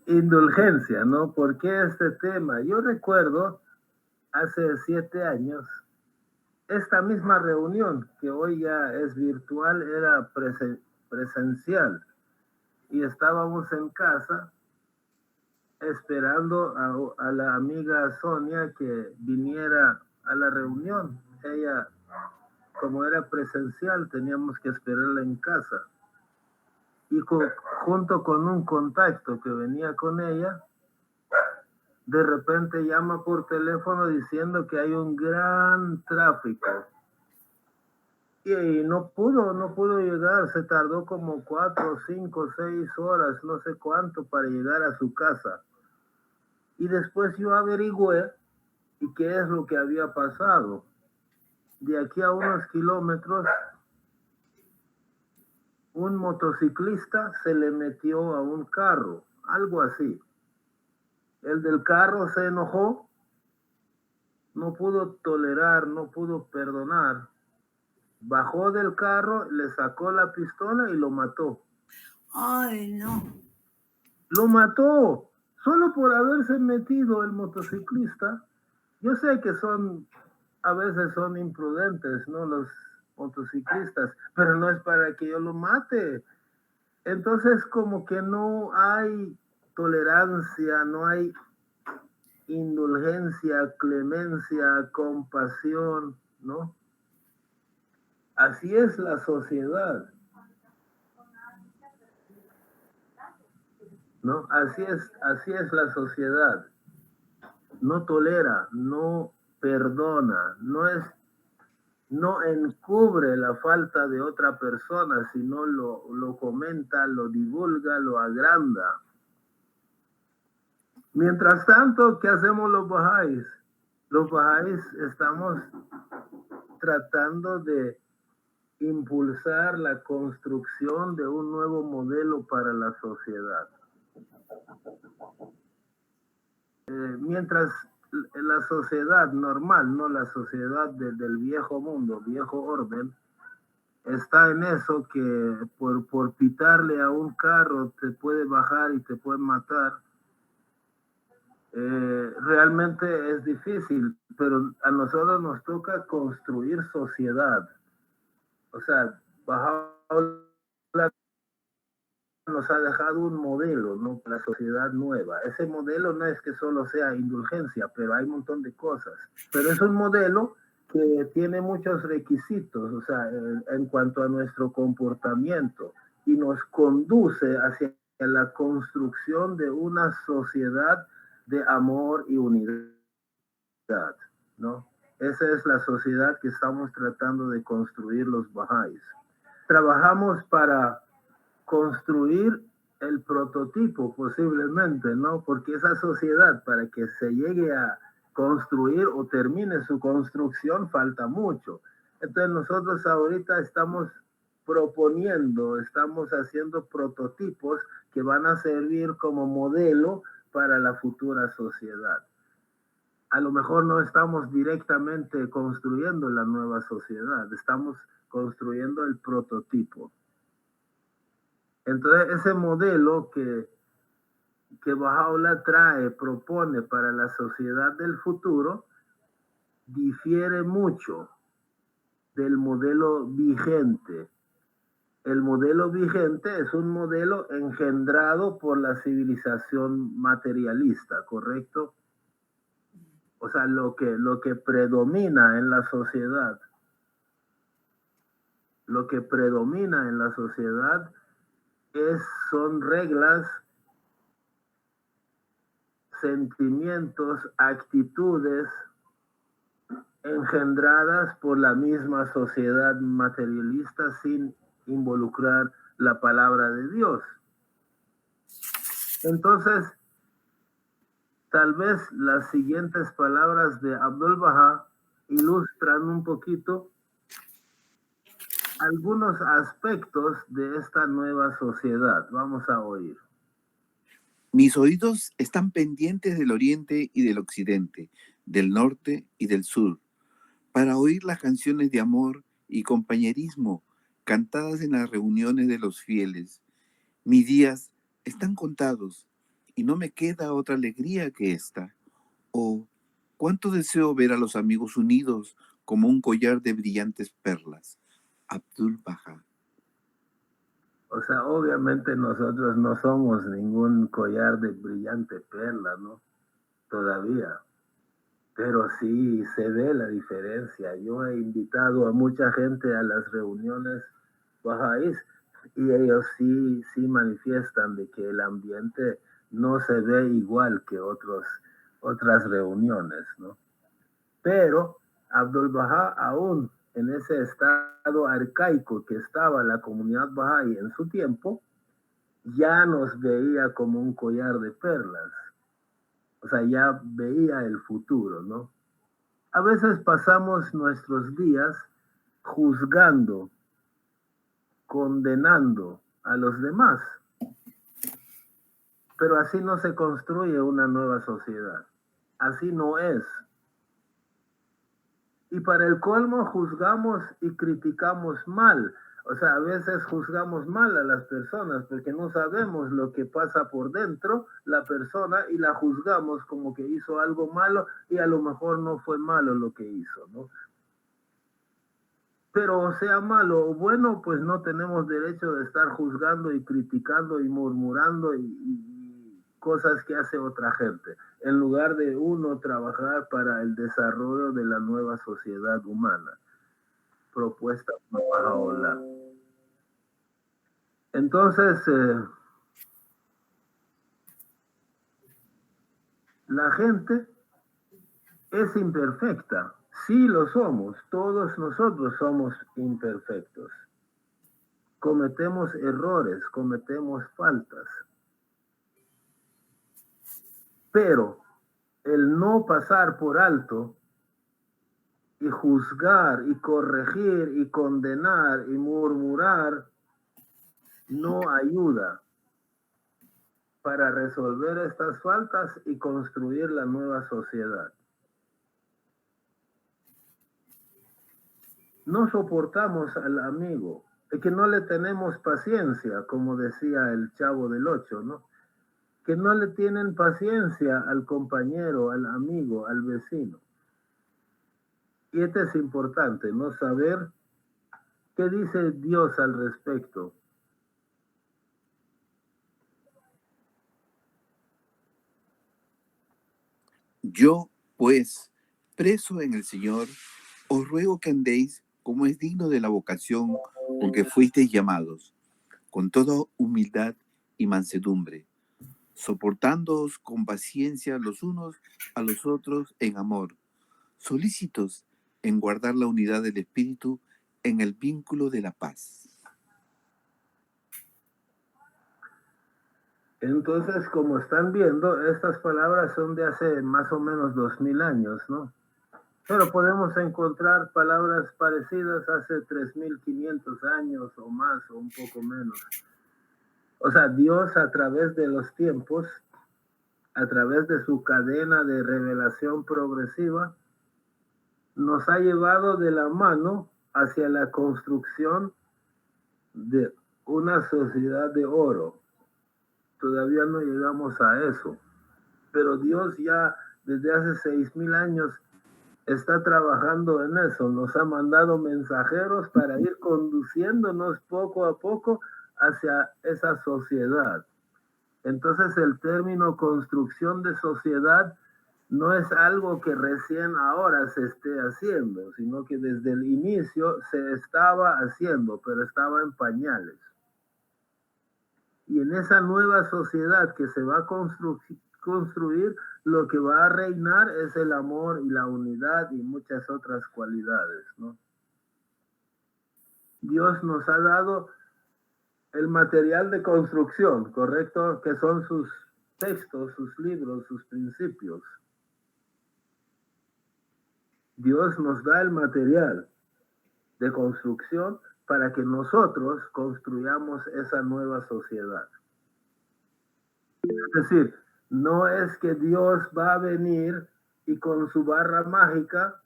Indulgencia, ¿no? ¿Por qué este tema? Yo recuerdo hace 7 años, esta misma reunión, que hoy ya es virtual, era presencial. Y estábamos en casa esperando a la amiga Sonia que viniera a la reunión. Ella, como era presencial, teníamos que esperarla en casa. Y junto con un contacto que venía con ella, de repente llama por teléfono diciendo que hay un gran tráfico. Y no pudo llegar, se tardó como 4, 5, 6 horas, no sé cuánto, para llegar a su casa. Y después yo averigüé y qué es lo que había pasado. De aquí a unos kilómetros, un motociclista se le metió a un carro, algo así. El del carro se enojó, no pudo tolerar, no pudo perdonar. Bajó del carro, le sacó la pistola y lo mató. Ay, no. Lo mató solo por haberse metido el motociclista. Yo sé que a veces son imprudentes, ¿no? Los motociclistas, pero no es para que yo lo mate. Entonces, como que no hay tolerancia, no hay indulgencia, clemencia, compasión, ¿no? Así es la sociedad, ¿no? Así es la sociedad. No tolera, no perdona, no encubre la falta de otra persona, sino lo comenta, lo divulga, lo agranda. Mientras tanto, ¿qué hacemos los bajáis? Los bajáis estamos tratando de impulsar la construcción de un nuevo modelo para la sociedad. Mientras la sociedad normal, no la sociedad del viejo mundo, viejo orden, está en eso que por pitarle a un carro te puede bajar y te puede matar. Realmente es difícil, pero a nosotros nos toca construir sociedad. O sea, Bajaola nos ha dejado un modelo, ¿no? La sociedad nueva. Ese modelo no es que solo sea indulgencia, pero hay un montón de cosas. Pero es un modelo que tiene muchos requisitos, o sea, en cuanto a nuestro comportamiento, y nos conduce hacia la construcción de una sociedad de amor y unidad, ¿no? Esa es la sociedad que estamos tratando de construir los bahá'ís. Trabajamos para construir el prototipo posiblemente, ¿no? Porque esa sociedad, para que se llegue a construir o termine su construcción, falta mucho. Entonces nosotros ahorita estamos proponiendo, estamos haciendo prototipos que van a servir como modelo para la futura sociedad. A lo mejor no estamos directamente construyendo la nueva sociedad, estamos construyendo el prototipo. Entonces, ese modelo que Bahá'u'lláh trae, propone para la sociedad del futuro, difiere mucho del modelo vigente. El modelo vigente es un modelo engendrado por la civilización materialista, ¿correcto? O sea, lo que predomina en la sociedad, lo que predomina en la sociedad son reglas, sentimientos, actitudes engendradas por la misma sociedad materialista sin involucrar la palabra de Dios. Entonces, tal vez las siguientes palabras de Abdul Bahá ilustran un poquito algunos aspectos de esta nueva sociedad. Vamos a oír. Mis oídos están pendientes del oriente y del occidente, del norte y del sur, para oír las canciones de amor y compañerismo cantadas en las reuniones de los fieles. Mis días están contados y no me queda otra alegría que esta. Oh, cuánto deseo ver a los amigos unidos como un collar de brillantes perlas. Abdul Baha. O sea, obviamente nosotros no somos ningún collar de brillante perla, ¿no? Todavía. Pero sí se ve la diferencia. Yo he invitado a mucha gente a las reuniones bajáis y ellos sí manifiestan de que el ambiente no se ve igual que otras reuniones, ¿no? Pero Abdul Baha aún en ese estado arcaico que estaba la comunidad Bahá'í en su tiempo, ya nos veía como un collar de perlas. O sea, ya veía el futuro, ¿no? A veces pasamos nuestros días juzgando, condenando a los demás, pero así no se construye una nueva sociedad. Así no es. Y para el colmo juzgamos y criticamos mal. O sea, a veces juzgamos mal a las personas porque no sabemos lo que pasa por dentro la persona y la juzgamos como que hizo algo malo y a lo mejor no fue malo lo que hizo, ¿no? Pero sea malo o bueno, pues no tenemos derecho de estar juzgando y criticando y murmurando y cosas que hace otra gente, en lugar de uno trabajar para el desarrollo de la nueva sociedad humana propuesta por Baha'u'lláh. Entonces, la gente es imperfecta. Sí lo somos. Todos nosotros somos imperfectos. Cometemos errores, cometemos faltas. Pero el no pasar por alto y juzgar y corregir y condenar y murmurar no ayuda para resolver estas faltas y construir la nueva sociedad. No soportamos al amigo, es que no le tenemos paciencia, como decía el Chavo del Ocho, ¿no? Que no le tienen paciencia al compañero, al amigo, al vecino. Y esto es importante, ¿no? Saber qué dice Dios al respecto. Yo, pues, preso en el Señor, os ruego que andéis como es digno de la vocación con que fuisteis llamados, con toda humildad y mansedumbre, soportándoos con paciencia los unos a los otros en amor, solícitos en guardar la unidad del Espíritu en el vínculo de la paz. Entonces, como están viendo, estas palabras son de hace más o menos 2000 años, ¿no? Pero podemos encontrar palabras parecidas hace 3500 años o más o un poco menos. O sea, Dios a través de los tiempos, a través de su cadena de revelación progresiva, nos ha llevado de la mano hacia la construcción de una sociedad de oro. Todavía no llegamos a eso, pero Dios ya desde hace 6000 años está trabajando en eso. Nos ha mandado mensajeros para ir conduciéndonos poco a poco hacia esa sociedad. Entonces el término construcción de sociedad no es algo que recién ahora se esté haciendo, sino que desde el inicio se estaba haciendo, pero estaba en pañales. Y en esa nueva sociedad que se va a construir, lo que va a reinar es el amor y la unidad y muchas otras cualidades, ¿no? Dios nos ha dado el material de construcción, ¿correcto? Que son sus textos, sus libros, sus principios. Dios nos da el material de construcción para que nosotros construyamos esa nueva sociedad. Es decir, no es que Dios va a venir y con su barra mágica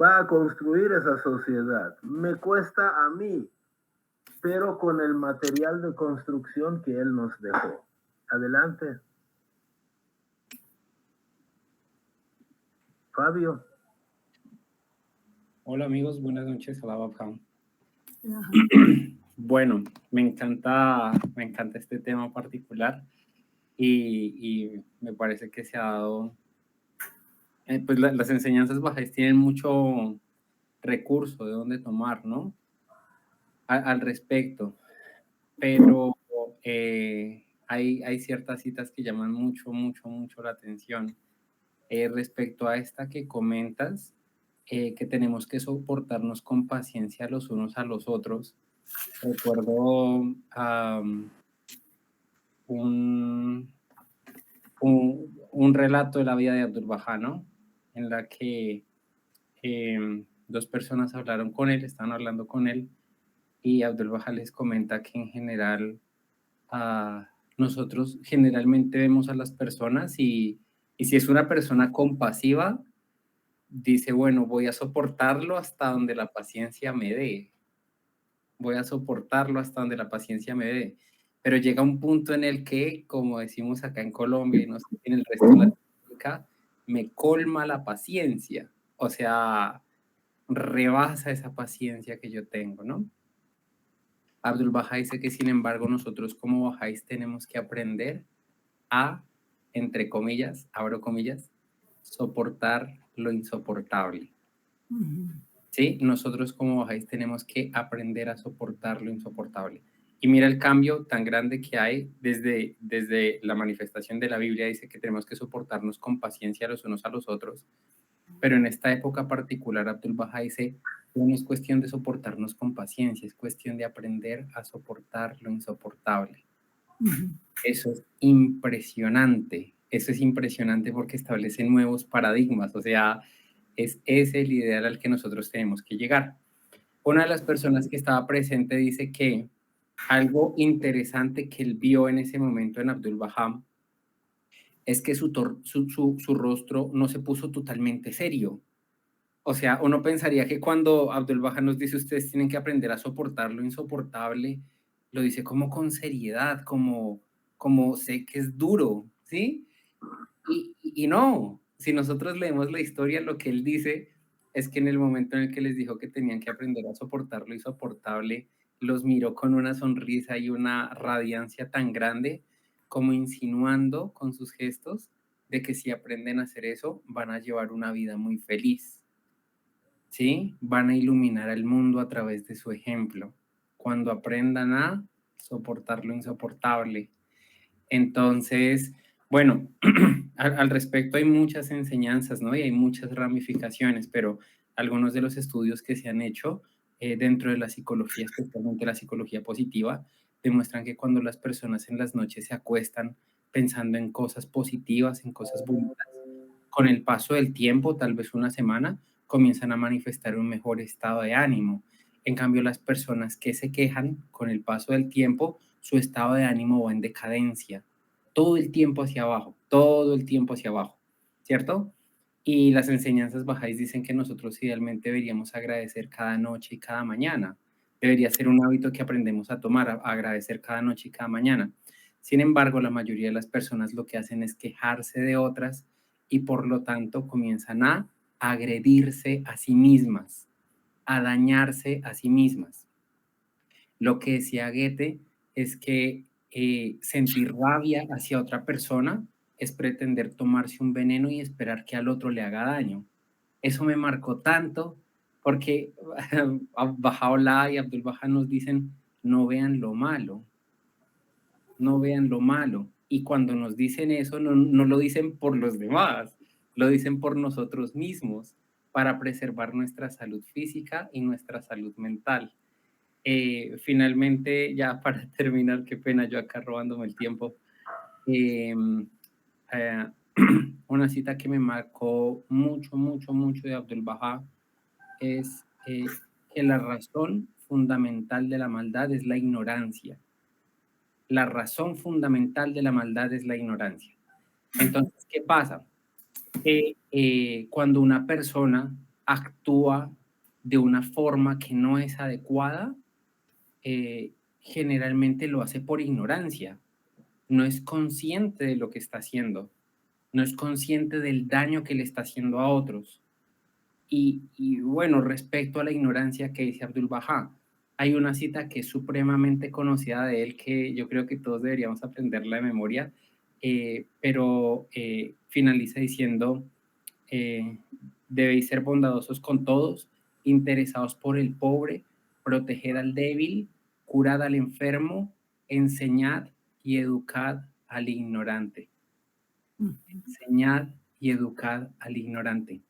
va a construir esa sociedad. Me cuesta a mí, pero con el material de construcción que Él nos dejó. Adelante. Fabio. Hola amigos, buenas noches. Ajá. Bueno, me encanta este tema particular y me parece que se ha dado, pues las enseñanzas bajáis tienen mucho recurso de dónde tomar, ¿no? Al respecto, pero hay ciertas citas que llaman mucho la atención. Respecto a esta que comentas, que tenemos que soportarnos con paciencia los unos a los otros. Recuerdo un relato de la vida de Abdu'l-Bahá, ¿no? En la que dos personas hablaron con él, estaban hablando con él, y Abdu'l-Bahá les comenta que en general nosotros generalmente vemos a las personas y si es una persona compasiva, dice, bueno, voy a soportarlo hasta donde la paciencia me dé. Voy a soportarlo hasta donde la paciencia me dé. Pero llega un punto en el que, como decimos acá en Colombia y no sé, en el resto de Latinoamérica, me colma la paciencia. O sea, rebasa esa paciencia que yo tengo, ¿no? Abdu'l-Bahá dice que, sin embargo, nosotros como bajáis tenemos que aprender a, entre comillas, abro comillas, soportar lo insoportable. ¿Sí? Nosotros como bajáis tenemos que aprender a soportar lo insoportable. Y mira el cambio tan grande que hay desde la manifestación de la Biblia, dice que tenemos que soportarnos con paciencia los unos a los otros, pero en esta época particular Abdu'l-Bahá dice, no es cuestión de soportarnos con paciencia, es cuestión de aprender a soportar lo insoportable. Eso es impresionante porque establece nuevos paradigmas, o sea, es ese el ideal al que nosotros tenemos que llegar. Una de las personas que estaba presente dice que algo interesante que él vio en ese momento en Abdu'l-Bahá es que su rostro no se puso totalmente serio. O sea, uno pensaría que cuando Abdu'l-Bahá nos dice ustedes tienen que aprender a soportar lo insoportable, lo dice como con seriedad, como sé que es duro, ¿sí? Y no, si nosotros leemos la historia, lo que él dice es que en el momento en el que les dijo que tenían que aprender a soportar lo insoportable, los miró con una sonrisa y una radiancia tan grande, como insinuando con sus gestos de que si aprenden a hacer eso, van a llevar una vida muy feliz. ¿Sí? Van a iluminar al mundo a través de su ejemplo. Cuando aprendan a soportar lo insoportable. Entonces, bueno, al respecto hay muchas enseñanzas, ¿no? Y hay muchas ramificaciones, pero algunos de los estudios que se han hecho dentro de la psicología, especialmente la psicología positiva, demuestran que cuando las personas en las noches se acuestan pensando en cosas positivas, en cosas bonitas, con el paso del tiempo, tal vez una semana, comienzan a manifestar un mejor estado de ánimo. En cambio, las personas que se quejan con el paso del tiempo, su estado de ánimo va en decadencia, todo el tiempo hacia abajo, todo el tiempo hacia abajo, ¿cierto? Y las enseñanzas bajáis dicen que nosotros idealmente deberíamos agradecer cada noche y cada mañana. Debería ser un hábito que aprendemos a tomar, a agradecer cada noche y cada mañana. Sin embargo, la mayoría de las personas lo que hacen es quejarse de otras y por lo tanto comienzan a agredirse a sí mismas, a dañarse a sí mismas. Lo que decía Goethe es que sentir rabia hacia otra persona es pretender tomarse un veneno y esperar que al otro le haga daño. Eso me marcó tanto porque Bahá'u'lláh y Abdu'l-Bahá nos dicen, no vean lo malo, no vean lo malo. Y cuando nos dicen eso, no lo dicen por los demás, lo dicen por nosotros mismos, para preservar nuestra salud física y nuestra salud mental. Finalmente, ya para terminar, qué pena yo acá robándome el tiempo, eh, una cita que me marcó mucho de Abdu'l-Bahá es que la razón fundamental de la maldad es la ignorancia. La razón fundamental de la maldad es la ignorancia. Entonces, ¿qué pasa? Cuando una persona actúa de una forma que no es adecuada, generalmente lo hace por ignorancia. no es consciente de lo que está haciendo, no es consciente del daño que le está haciendo a otros. Y bueno, respecto a la ignorancia que dice Abdul Baha, hay una cita que es supremamente conocida de él que yo creo que todos deberíamos aprenderla de memoria, pero finaliza diciendo, eh, debéis ser bondadosos con todos, interesados por el pobre, proteged al débil, curad al enfermo, enseñad y educad al ignorante. Enseñad y educad al ignorante.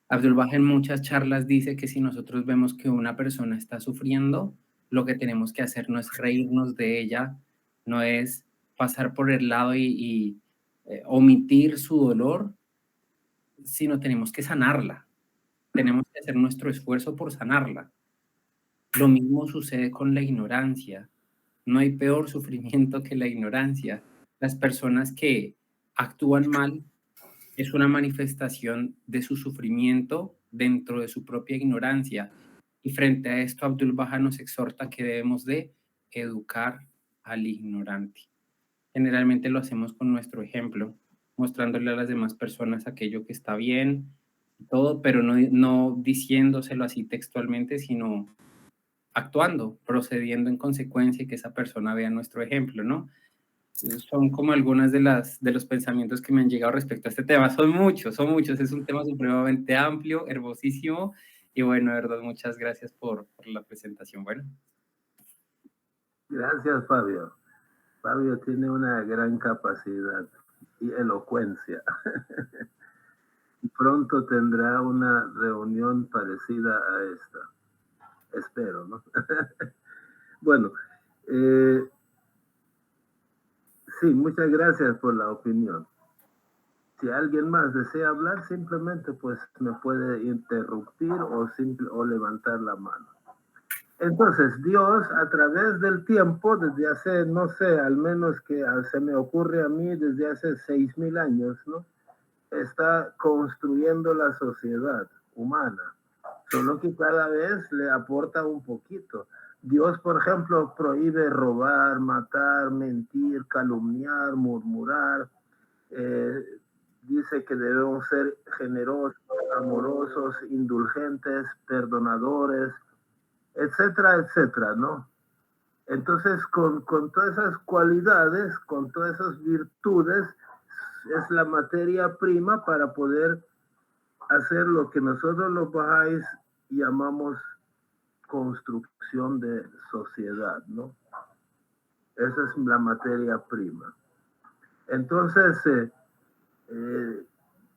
Abdul Baha en muchas charlas dice que si nosotros vemos que una persona está sufriendo, lo que tenemos que hacer no es reírnos de ella, no es pasar por el lado y omitir su dolor, sino tenemos que sanarla. Tenemos que hacer nuestro esfuerzo por sanarla. Lo mismo sucede con la ignorancia. No hay peor sufrimiento que la ignorancia. Las personas que actúan mal es una manifestación de su sufrimiento dentro de su propia ignorancia. Y frente a esto, Abdul Baha nos exhorta que debemos de educar al ignorante. Generalmente lo hacemos con nuestro ejemplo, mostrándole a las demás personas aquello que está bien, todo, pero no diciéndoselo así textualmente, sino actuando, procediendo en consecuencia y que esa persona vea nuestro ejemplo, ¿no? Son como algunas de los pensamientos que me han llegado respecto a este tema. Son muchos. Es un tema supremamente amplio, hermosísimo. Y bueno, de verdad, muchas gracias por la presentación. Bueno. Gracias, Fabio. Fabio tiene una gran capacidad y elocuencia. Pronto tendrá una reunión parecida a esta. Espero, ¿no? Bueno, sí, muchas gracias por la opinión. Si alguien más desea hablar, simplemente pues me puede interrumpir o levantar la mano. Entonces, Dios a través del tiempo, desde hace, no sé, al menos que se me ocurre a mí desde hace 6,000 años, ¿no? Está construyendo la sociedad humana, solo que cada vez le aporta un poquito. Dios, por ejemplo, prohíbe robar, matar, mentir, calumniar, murmurar. Dice que debemos ser generosos, amorosos, indulgentes, perdonadores, etcétera, etcétera, ¿no? Entonces, con todas esas cualidades, con todas esas virtudes, es la materia prima para poder hacer lo que nosotros los bahá'ís llamamos construcción de sociedad, ¿no? Esa es la materia prima. Entonces,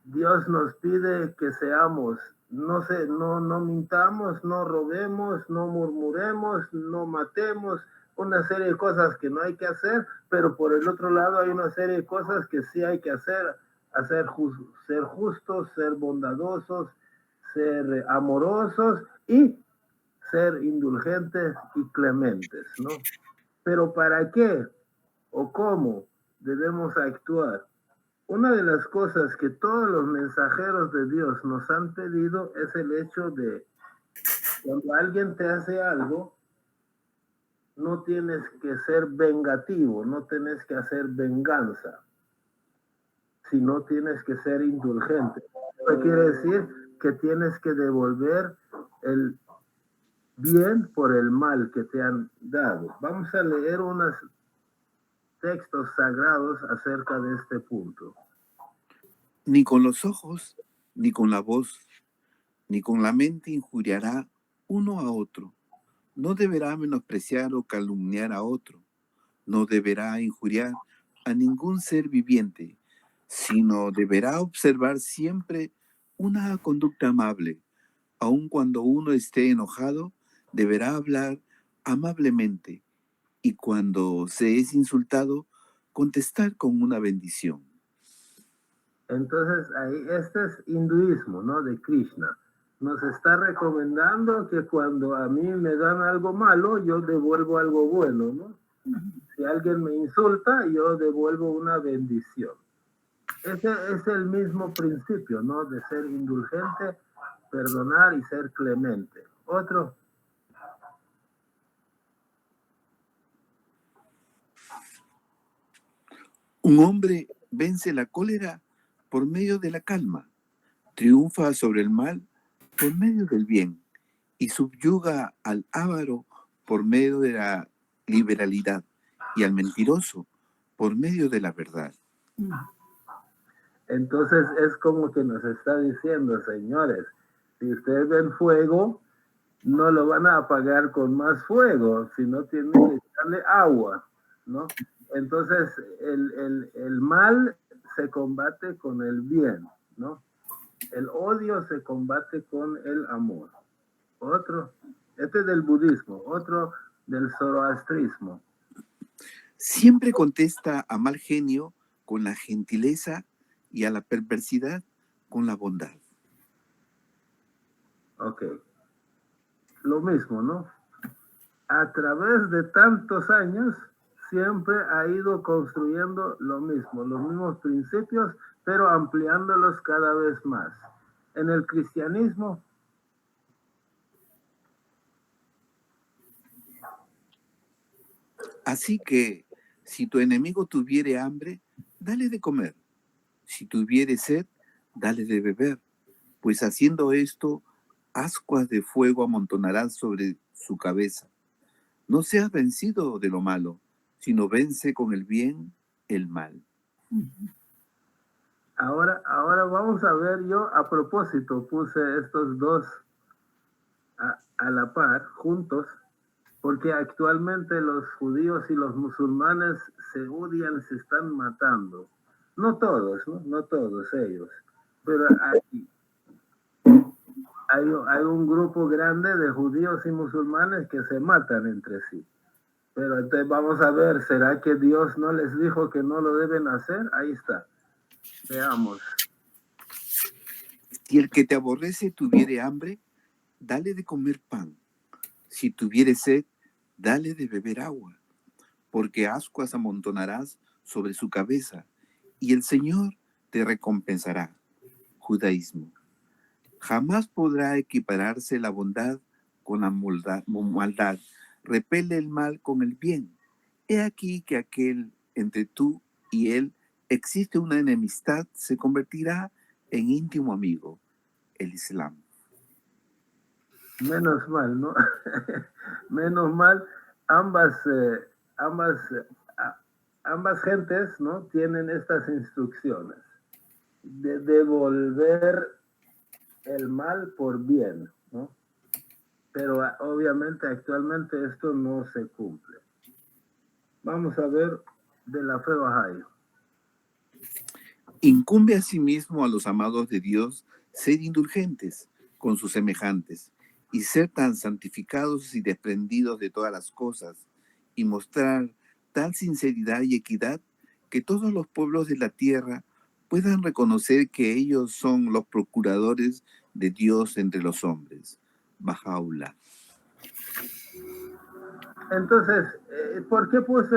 Dios nos pide que seamos, no mintamos, no robemos, no murmuremos, no matemos, una serie de cosas que no hay que hacer, pero por el otro lado hay una serie de cosas que sí hay que hacer, ser justos, ser bondadosos, ser amorosos y ser indulgentes y clementes, ¿no? Pero ¿para qué o cómo debemos actuar? Una de las cosas que todos los mensajeros de Dios nos han pedido es el hecho de cuando alguien te hace algo, no tienes que ser vengativo, no tienes que hacer venganza, sino tienes que ser indulgente. Eso quiere decir que tienes que devolver el bien por el mal que te han dado. Vamos a leer unos textos sagrados acerca de este punto. Ni con los ojos, ni con la voz, ni con la mente injuriará uno a otro. No deberá menospreciar o calumniar a otro. No deberá injuriar a ningún ser viviente, sino deberá observar siempre una conducta amable. Aun cuando uno esté enojado, deberá hablar amablemente y cuando se es insultado, contestar con una bendición. Entonces, ahí, este es hinduismo, ¿no? De Krishna. Nos está recomendando que cuando a mí me dan algo malo, yo devuelvo algo bueno, ¿no? Si alguien me insulta, yo devuelvo una bendición. Ese es el mismo principio, ¿no? De ser indulgente, perdonar y ser clemente. Otro. Un hombre vence la cólera por medio de la calma, triunfa sobre el mal por medio del bien y subyuga al avaro por medio de la liberalidad y al mentiroso por medio de la verdad. Entonces es como que nos está diciendo, señores, si ustedes ven fuego, no lo van a apagar con más fuego, sino tienen que echarle agua, ¿no? Entonces el mal se combate con el bien, ¿no? El odio se combate con el amor. Otro, este es del budismo, otro del zoroastrismo. Siempre contesta a mal genio con la gentileza y a la perversidad con la bondad. Ok. Lo mismo, ¿no? A través de tantos años, siempre ha ido construyendo lo mismo, los mismos principios, pero ampliándolos cada vez más. En el cristianismo, Así que, si tu enemigo tuviere hambre, dale de comer. Si tuviere sed, dale de beber. Pues haciendo esto, ascuas de fuego amontonarás sobre su cabeza. No seas vencido de lo malo, sino vence con el bien el mal. ahora vamos a ver, yo a propósito puse estos dos a la par, juntos, porque actualmente los judíos y los musulmanes se odian, se están matando. No todos, ¿no? No todos ellos, pero hay un grupo grande de judíos y musulmanes que se matan entre sí. Pero entonces vamos a ver, ¿será que Dios no les dijo que no lo deben hacer? Ahí está. Veamos. Si el que te aborrece tuviere hambre, dale de comer pan. Si tuviere sed, dale de beber agua, porque ascuas amontonarás sobre su cabeza, y el Señor te recompensará. Judaísmo. Jamás podrá equipararse la bondad con la maldad. Repele el mal con el bien. He aquí que aquel entre tú y él existe una enemistad, se convertirá en íntimo amigo, el Islam. Menos mal, ¿no? Menos mal, ambas, ambas, ambas gentes, ¿no? Tienen estas instrucciones de devolver el mal por bien, ¿no? Pero obviamente actualmente esto no se cumple. Vamos a ver de la fe Bahá'í. Incumbe asimismo a los amados de Dios ser indulgentes con sus semejantes y ser tan santificados y desprendidos de todas las cosas y mostrar tal sinceridad y equidad que todos los pueblos de la tierra puedan reconocer que ellos son los procuradores de Dios entre los hombres. Bahá'u'lláh. Entonces, ¿por qué puse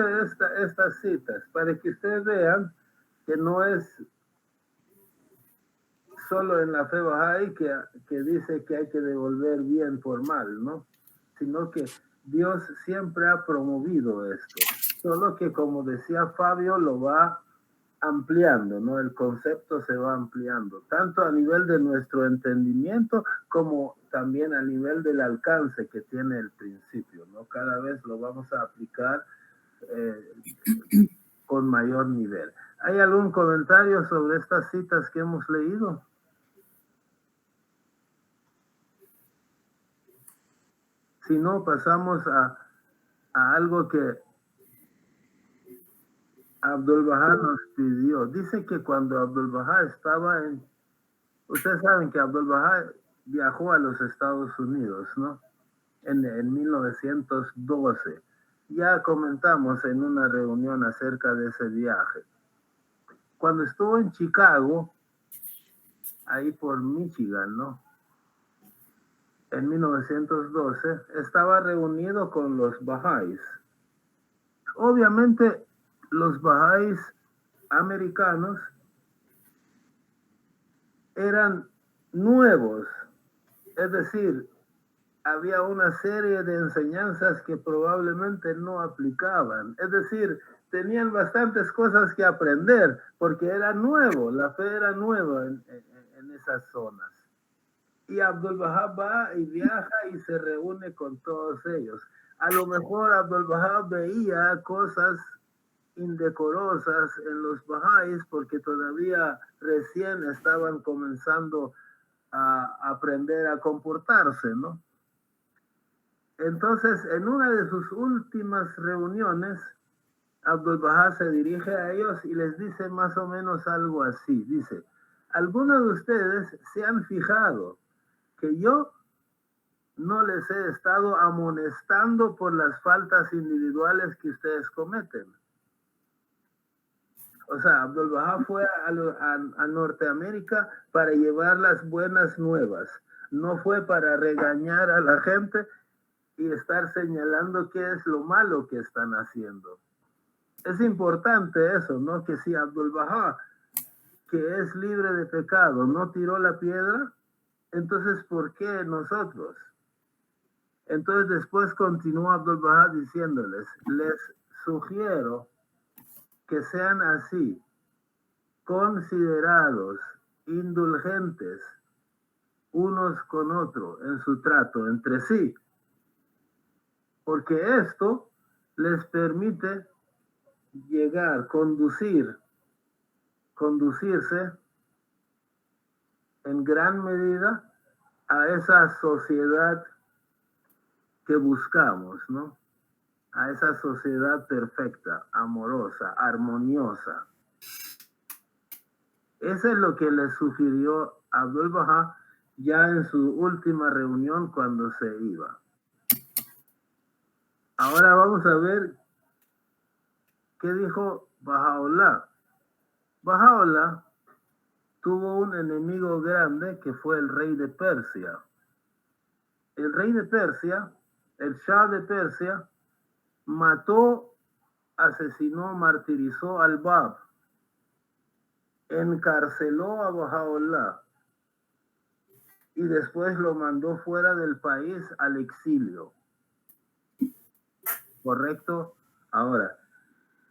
estas citas? Para que ustedes vean que no es solo en la fe Bahá'í que dice que hay que devolver bien por mal, ¿no? Sino que Dios siempre ha promovido esto. Solo que, como decía Fabio, lo va ampliando, ¿no? El concepto se va ampliando, tanto a nivel de nuestro entendimiento como también a nivel del alcance que tiene el principio, ¿no? Cada vez lo vamos a aplicar con mayor nivel. ¿Hay algún comentario sobre estas citas que hemos leído? Si no, pasamos a algo que Abdul Bahá nos pidió. Dice que cuando Abdul Bahá estaba en... Ustedes saben que Abdul Bahá viajó a los Estados Unidos, ¿no? En 1912. Ya comentamos en una reunión acerca de ese viaje. Cuando estuvo en Chicago, ahí por Michigan, ¿no? En 1912, estaba reunido con los Bahá'ís. Obviamente, los Bahá'ís americanos eran nuevos, es decir, había una serie de enseñanzas que probablemente no aplicaban, es decir, tenían bastantes cosas que aprender, porque era nuevo, la fe era nueva en esas zonas. Y Abdul Baha va y viaja y se reúne con todos ellos. A lo mejor Abdul Baha veía cosas indecorosas en los Bahá'ís porque todavía recién estaban comenzando a aprender a comportarse, ¿no? Entonces, en una de sus últimas reuniones, Abdul Baha se dirige a ellos y les dice más o menos algo así. Dice, algunos de ustedes se han fijado que yo no les he estado amonestando por las faltas individuales que ustedes cometen. O sea, Abdul Baha fue a Norteamérica para llevar las buenas nuevas. No fue para regañar a la gente y estar señalando qué es lo malo que están haciendo. Es importante eso, ¿no? Que si Abdul Baha, que es libre de pecado, no tiró la piedra, entonces ¿por qué nosotros? Entonces después continuó Abdul Baha diciéndoles, les sugiero que sean así, considerados, indulgentes, unos con otros en su trato entre sí, porque esto les permite llegar, conducirse en gran medida a esa sociedad que buscamos, ¿no? A esa sociedad perfecta, amorosa, armoniosa. Eso es lo que le sugirió Abdul Baha ya en su última reunión cuando se iba. Ahora vamos a ver qué dijo Baha'u'lláh. Baha'u'lláh tuvo un enemigo grande que fue el rey de Persia. El rey de Persia, el Shah de Persia, mató, asesinó, martirizó al Bab, encarceló a Baha'u'lláh y después lo mandó fuera del país al exilio. ¿Correcto? Ahora,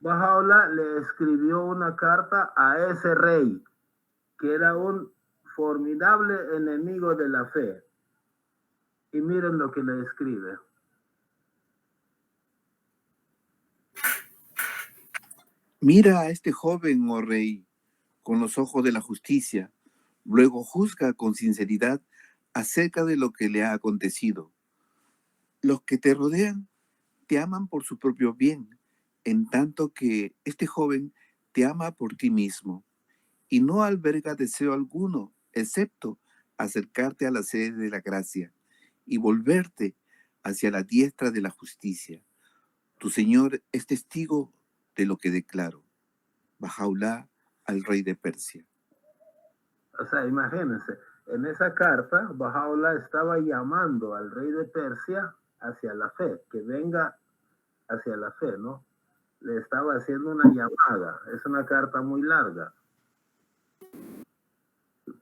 Baha'u'lláh le escribió una carta a ese rey, que era un formidable enemigo de la fe. Y miren lo que le escribe. Mira a este joven, oh rey, con los ojos de la justicia, luego juzga con sinceridad acerca de lo que le ha acontecido. Los que te rodean te aman por su propio bien, en tanto que este joven te ama por ti mismo, y no alberga deseo alguno, excepto acercarte a la sede de la gracia y volverte hacia la diestra de la justicia. Tu Señor es testigo de lo que declaro. Baha'u'lláh al rey de Persia. O sea, imagínense, en esa carta, Baha'u'lláh estaba llamando al rey de Persia hacia la fe, que venga hacia la fe, ¿no? Le estaba haciendo una llamada. Es una carta muy larga.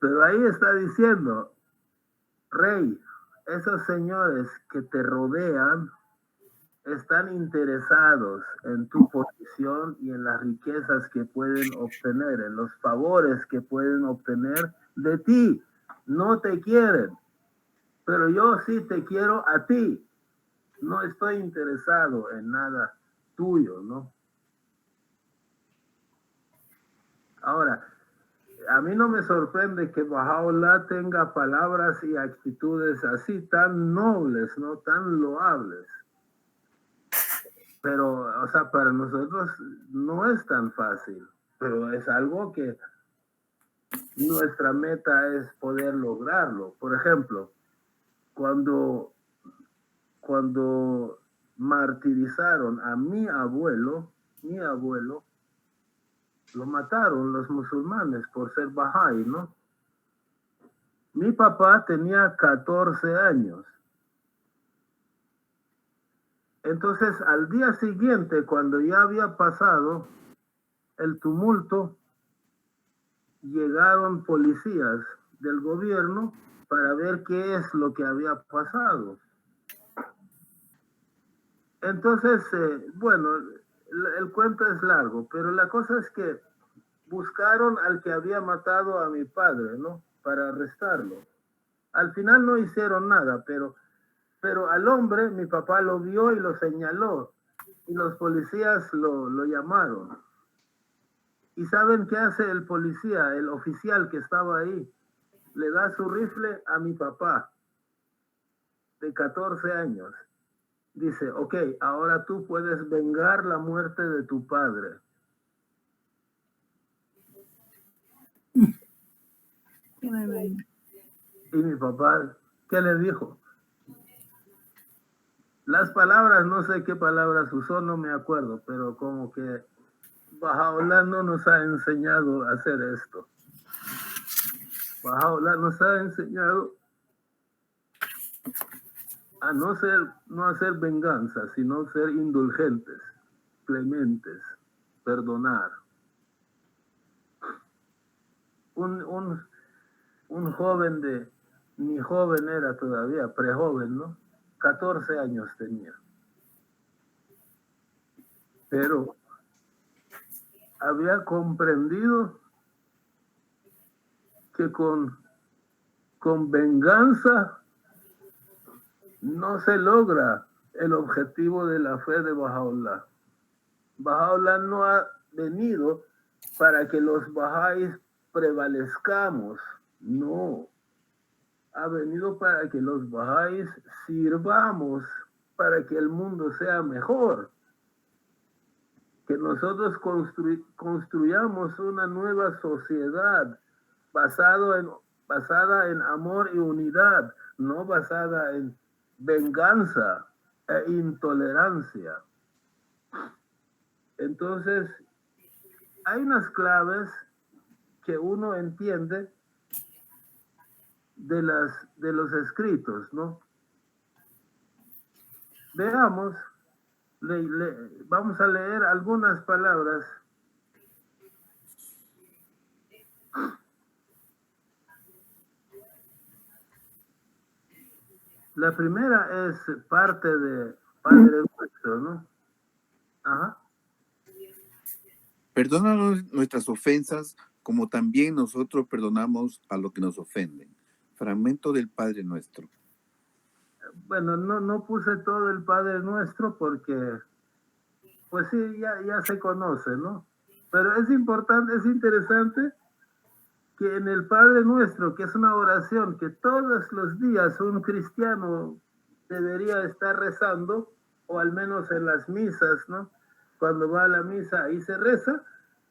Pero ahí está diciendo, rey, esos señores que te rodean están interesados en tu posición y en las riquezas que pueden obtener, en los favores que pueden obtener de ti. No te quieren, pero yo sí te quiero a ti. No estoy interesado en nada tuyo, ¿no? Ahora, a mí no me sorprende que Baha'u'lláh tenga palabras y actitudes así tan nobles, ¿no? Tan loables. Pero, o sea, para nosotros no es tan fácil, pero es algo que nuestra meta es poder lograrlo. Por ejemplo, cuando martirizaron a mi abuelo, lo mataron los musulmanes por ser Bahá'í, ¿no? Mi papá tenía 14 años. Entonces, al día siguiente, cuando ya había pasado el tumulto, llegaron policías del gobierno para ver qué es lo que había pasado. Entonces, bueno, el cuento es largo, pero la cosa es que buscaron al que había matado a mi padre, ¿no? Para arrestarlo. Al final no hicieron nada, pero al hombre mi papá lo vio y lo señaló y los policías lo llamaron. ¿Y saben qué hace el policía, el oficial que estaba ahí? Le da su rifle a mi papá de 14 años. Dice, ok, ahora tú puedes vengar la muerte de tu padre. Qué barbaridad. Y mi papá, ¿qué le dijo? Las palabras, no sé qué palabras usó, no me acuerdo, pero como que Bahá'u'lláh no nos ha enseñado a hacer esto. Bahá'u'lláh nos ha enseñado a no hacer venganza, sino ser indulgentes, clementes, perdonar. Un joven ni joven era todavía, prejoven, ¿no? 14 años tenía. Pero había comprendido que con venganza no se logra el objetivo de la fe de Bahá'u'lláh. Bahá'u'lláh no ha venido para que los bahá'ís prevalezcamos, no. Ha venido para que los bahá'ís sirvamos para que el mundo sea mejor. Que nosotros construyamos una nueva sociedad basada en amor y unidad, no basada en venganza e intolerancia. Entonces, hay unas claves que uno entiende de los escritos, ¿no? Veamos, vamos a leer algunas palabras. La primera es parte de Padre Nuestro, ¿no? Ajá. Perdónanos nuestras ofensas, como también nosotros perdonamos a los que nos ofenden. Fragmento del Padre Nuestro. Bueno, no puse todo el Padre Nuestro porque, pues sí, ya se conoce, ¿no? Pero es importante, es interesante que en el Padre Nuestro, que es una oración que todos los días un cristiano debería estar rezando, o al menos en las misas, ¿no? Cuando va a la misa, ahí se reza,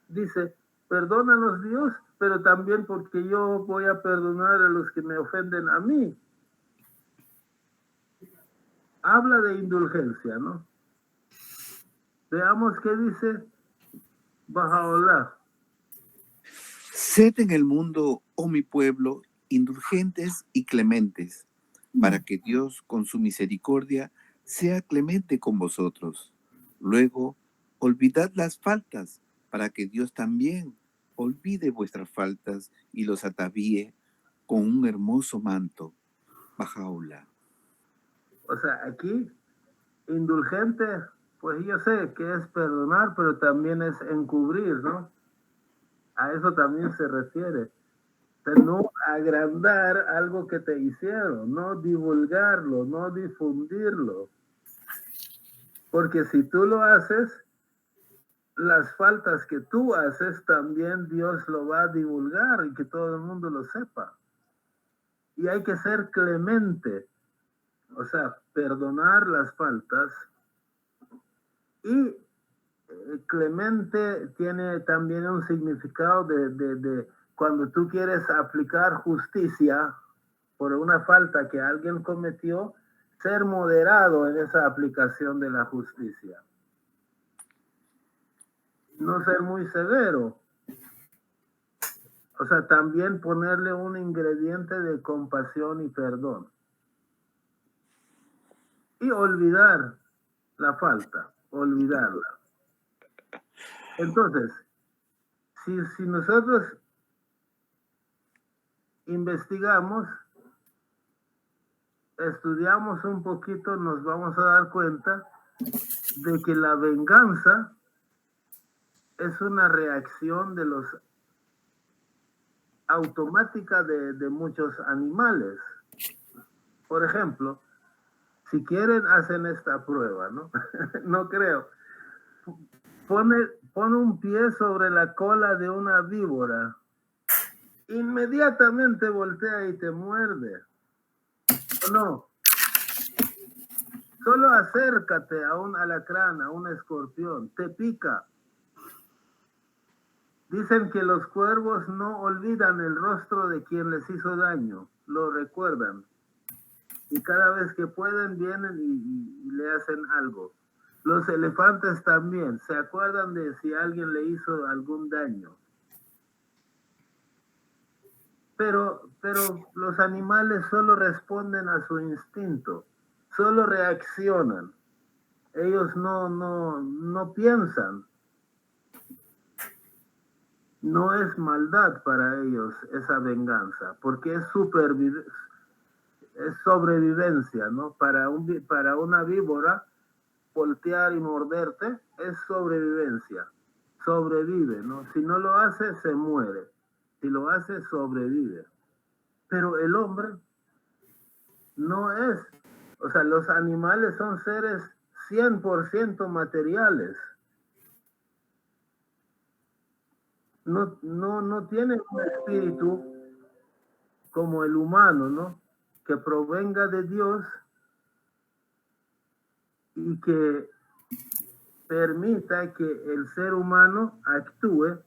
dice, perdónanos Dios, pero también porque yo voy a perdonar a los que me ofenden a mí. Habla de indulgencia, ¿no? Veamos qué dice Bahá'u'lláh. Sed en el mundo, oh mi pueblo, indulgentes y clementes, para que Dios con su misericordia sea clemente con vosotros. Luego, olvidad las faltas, para que Dios también olvide vuestras faltas y los atavíe con un hermoso manto. Bahá'u'lláh. O sea, aquí, indulgente, pues yo sé que es perdonar, pero también es encubrir, ¿no? A eso también se refiere. O sea, no agrandar algo que te hicieron, no divulgarlo, no difundirlo. Porque si tú lo haces, las faltas que tú haces también Dios lo va a divulgar y que todo el mundo lo sepa. Y hay que ser clemente, o sea, perdonar las faltas. Y clemente tiene también un significado de cuando tú quieres aplicar justicia por una falta que alguien cometió, ser moderado en esa aplicación de la justicia. No ser muy severo. O sea, también ponerle un ingrediente de compasión y perdón. Y olvidar la falta, olvidarla. Entonces, si nosotros investigamos, estudiamos un poquito, nos vamos a dar cuenta de que la venganza es una reacción de los automática de muchos animales. Por ejemplo, si quieren, hacen esta prueba, ¿no? No creo. Pone un pie sobre la cola de una víbora. Inmediatamente voltea y te muerde. ¿O no? Solo acércate a un alacrán, a un escorpión, te pica. Dicen que los cuervos no olvidan el rostro de quien les hizo daño, lo recuerdan. Y cada vez que pueden vienen y le hacen algo. Los elefantes también se acuerdan de si alguien le hizo algún daño. Pero los animales solo responden a su instinto, solo reaccionan. Ellos no piensan. No es maldad para ellos esa venganza, porque es sobrevivencia, ¿no? Para una víbora, voltear y morderte es sobrevivencia. Sobrevive, ¿no? Si no lo hace, se muere. Si lo hace, sobrevive. Pero el hombre no es. O sea, los animales son seres 100% materiales. No tienen un espíritu como el humano, ¿no? Que provenga de Dios y que permita que el ser humano actúe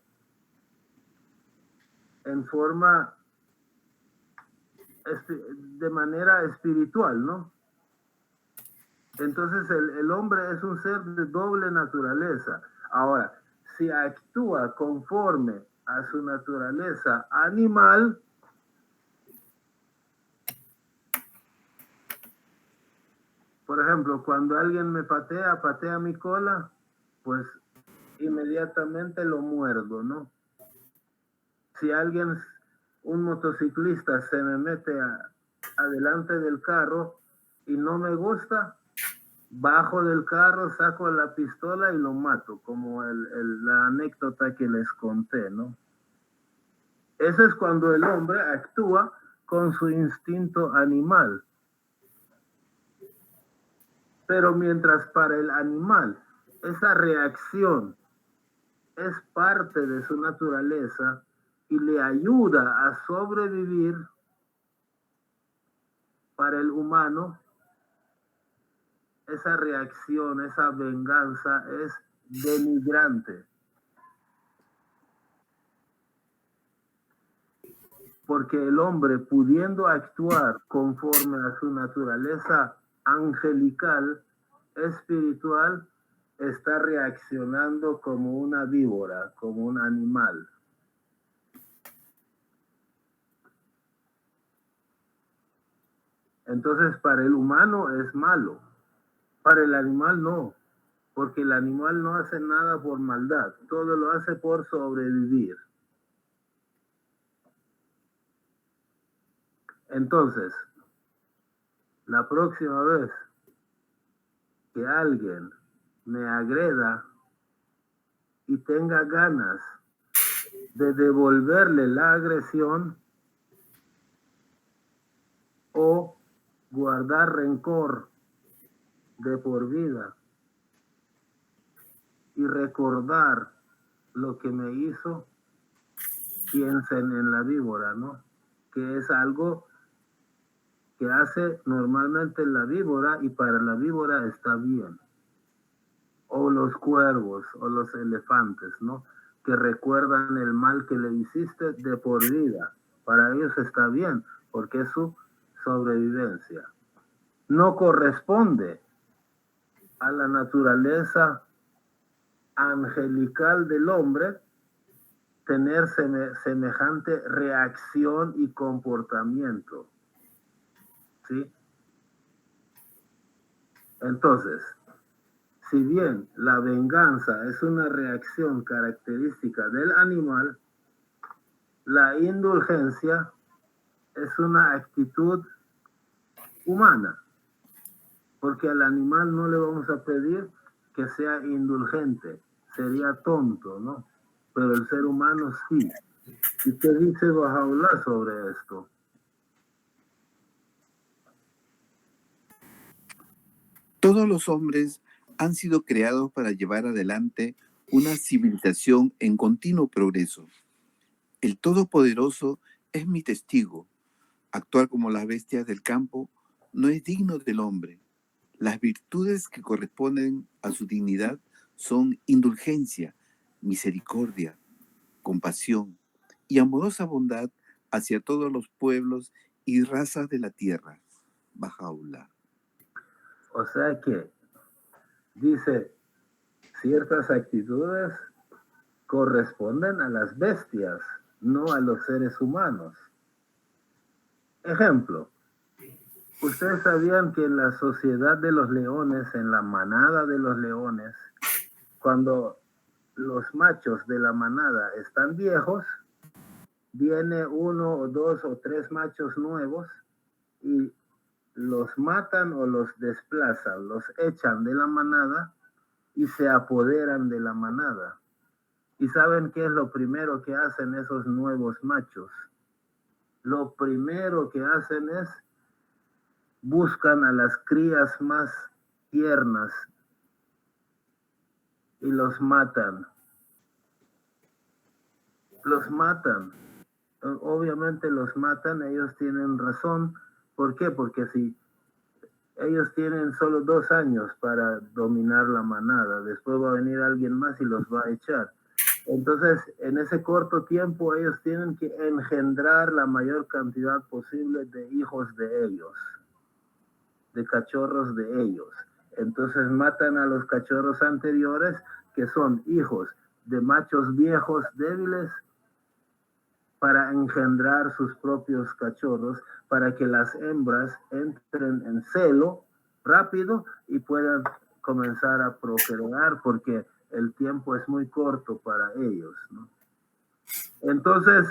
en forma de manera espiritual, ¿no? Entonces el hombre es un ser de doble naturaleza. Ahora, si actúa conforme a su naturaleza animal, por ejemplo, cuando alguien me patea mi cola, pues inmediatamente lo muerdo, ¿no? Si un motociclista se me mete adelante del carro y no me gusta, bajo del carro, saco la pistola y lo mato, como la anécdota que les conté, ¿no? Eso es cuando el hombre actúa con su instinto animal. Pero mientras para el animal esa reacción es parte de su naturaleza y le ayuda a sobrevivir, para el humano esa reacción, esa venganza es denigrante. Porque el hombre, pudiendo actuar conforme a su naturaleza angelical, espiritual, está reaccionando como una víbora, como un animal. Entonces, para el humano es malo. Para el animal no, porque el animal no hace nada por maldad, todo lo hace por sobrevivir. Entonces, la próxima vez que alguien me agreda y tenga ganas de devolverle la agresión o guardar rencor de por vida y recordar lo que me hizo, piensen en la víbora, ¿no? Que es algo que hace normalmente la víbora y para la víbora está bien. O los cuervos o los elefantes, ¿no? Que recuerdan el mal que le hiciste de por vida. Para ellos está bien, porque es su sobrevivencia. No corresponde a la naturaleza angelical del hombre tener semejante reacción y comportamiento. ¿Sí? Entonces, si bien la venganza es una reacción característica del animal, la indulgencia es una actitud humana, porque al animal no le vamos a pedir que sea indulgente, sería tonto, ¿no? Pero el ser humano sí. ¿Y qué dice Bahá'u'lláh sobre esto? Todos los hombres han sido creados para llevar adelante una civilización en continuo progreso. El Todopoderoso es mi testigo. Actuar como las bestias del campo no es digno del hombre. Las virtudes que corresponden a su dignidad son indulgencia, misericordia, compasión y amorosa bondad hacia todos los pueblos y razas de la tierra. Bahá'u'lláh. O sea que dice, ciertas actitudes corresponden a las bestias, no a los seres humanos. Ejemplo, ustedes sabían que en la sociedad de los leones, en la manada de los leones, cuando los machos de la manada están viejos, viene uno o dos o tres machos nuevos y los matan o los desplazan, los echan de la manada y se apoderan de la manada. ¿Y saben qué es lo primero que hacen esos nuevos machos? Lo primero que hacen es buscan a las crías más tiernas y los matan. Los matan. Obviamente los matan, ellos tienen razón. ¿Por qué? Porque si ellos tienen solo 2 años para dominar la manada, después va a venir alguien más y los va a echar. Entonces, en ese corto tiempo, ellos tienen que engendrar la mayor cantidad posible de hijos de ellos, de cachorros de ellos. Entonces, matan a los cachorros anteriores, que son hijos de machos viejos, débiles, para engendrar sus propios cachorros, para que las hembras entren en celo rápido y puedan comenzar a procrear, porque el tiempo es muy corto para ellos, ¿no? Entonces,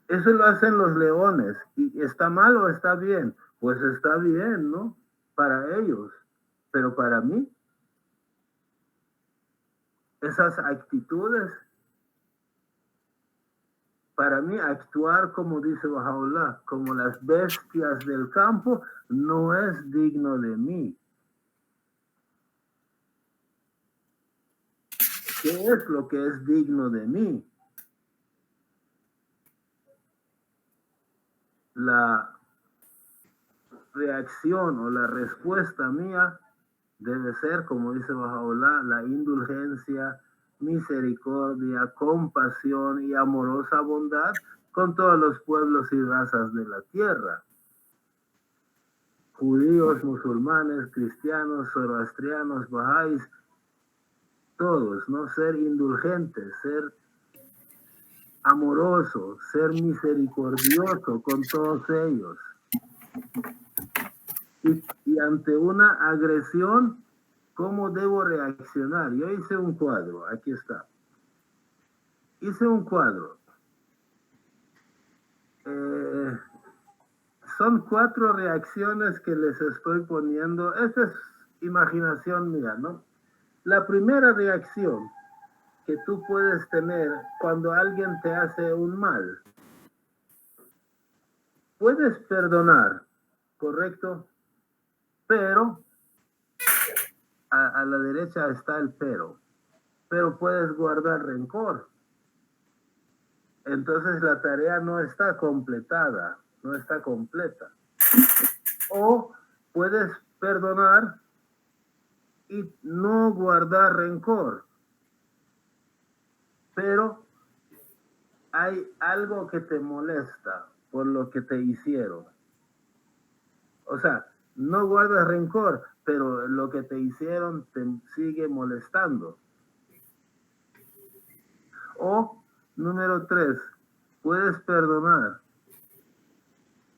eso lo hacen los leones. ¿Y está mal o está bien? Pues está bien, ¿no? Para ellos. Pero para mí, esas actitudes, para mí, actuar como dice Bahá'u'lláh, como las bestias del campo, no es digno de mí. ¿Qué es lo que es digno de mí? La reacción o la respuesta mía debe ser, como dice Bahá'u'lláh, la indulgencia, misericordia, compasión y amorosa bondad con todos los pueblos y razas de la tierra. Judíos, musulmanes, cristianos, zoroastrianos, bahá'ís, todos, ¿no? Ser indulgentes, ser amoroso, ser misericordioso con todos ellos. Y ante una agresión, ¿cómo debo reaccionar? Yo hice un cuadro, aquí está. Hice un cuadro. Son 4 reacciones que les estoy poniendo. Esta es imaginación mía, ¿no? La primera reacción que tú puedes tener cuando alguien te hace un mal. Puedes perdonar, ¿correcto? Pero a la derecha está el pero puedes guardar rencor. Entonces la tarea no está completada, no está completa. O puedes perdonar y no guardar rencor, pero hay algo que te molesta por lo que te hicieron. O sea, no guardas rencor, pero lo que te hicieron te sigue molestando. O, número 3, puedes perdonar,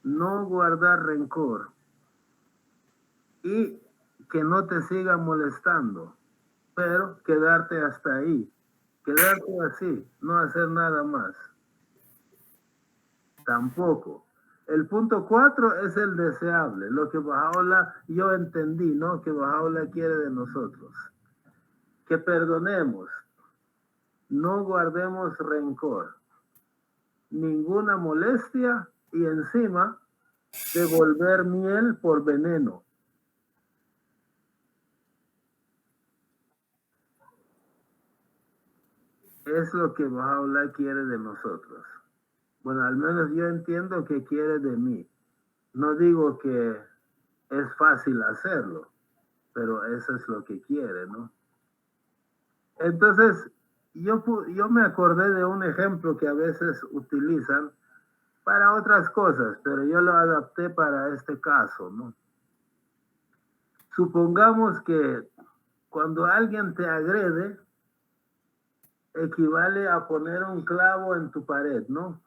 no guardar rencor y que no te siga molestando, pero quedarte hasta ahí, quedarte así, no hacer nada más. Tampoco. El punto 4 es el deseable, lo que Bahá'u'lláh, yo entendí, ¿no? Que Bahá'u'lláh quiere de nosotros. Que perdonemos, no guardemos rencor, ninguna molestia y encima devolver miel por veneno. Es lo que Baha'u'lláh quiere de nosotros. Bueno, al menos yo entiendo que quiere de mí. No digo que es fácil hacerlo, pero eso es lo que quiere, ¿no? Entonces, yo me acordé de un ejemplo que a veces utilizan para otras cosas, pero yo lo adapté para este caso, ¿no? Supongamos que cuando alguien te agrede, equivale a poner un clavo en tu pared, ¿no?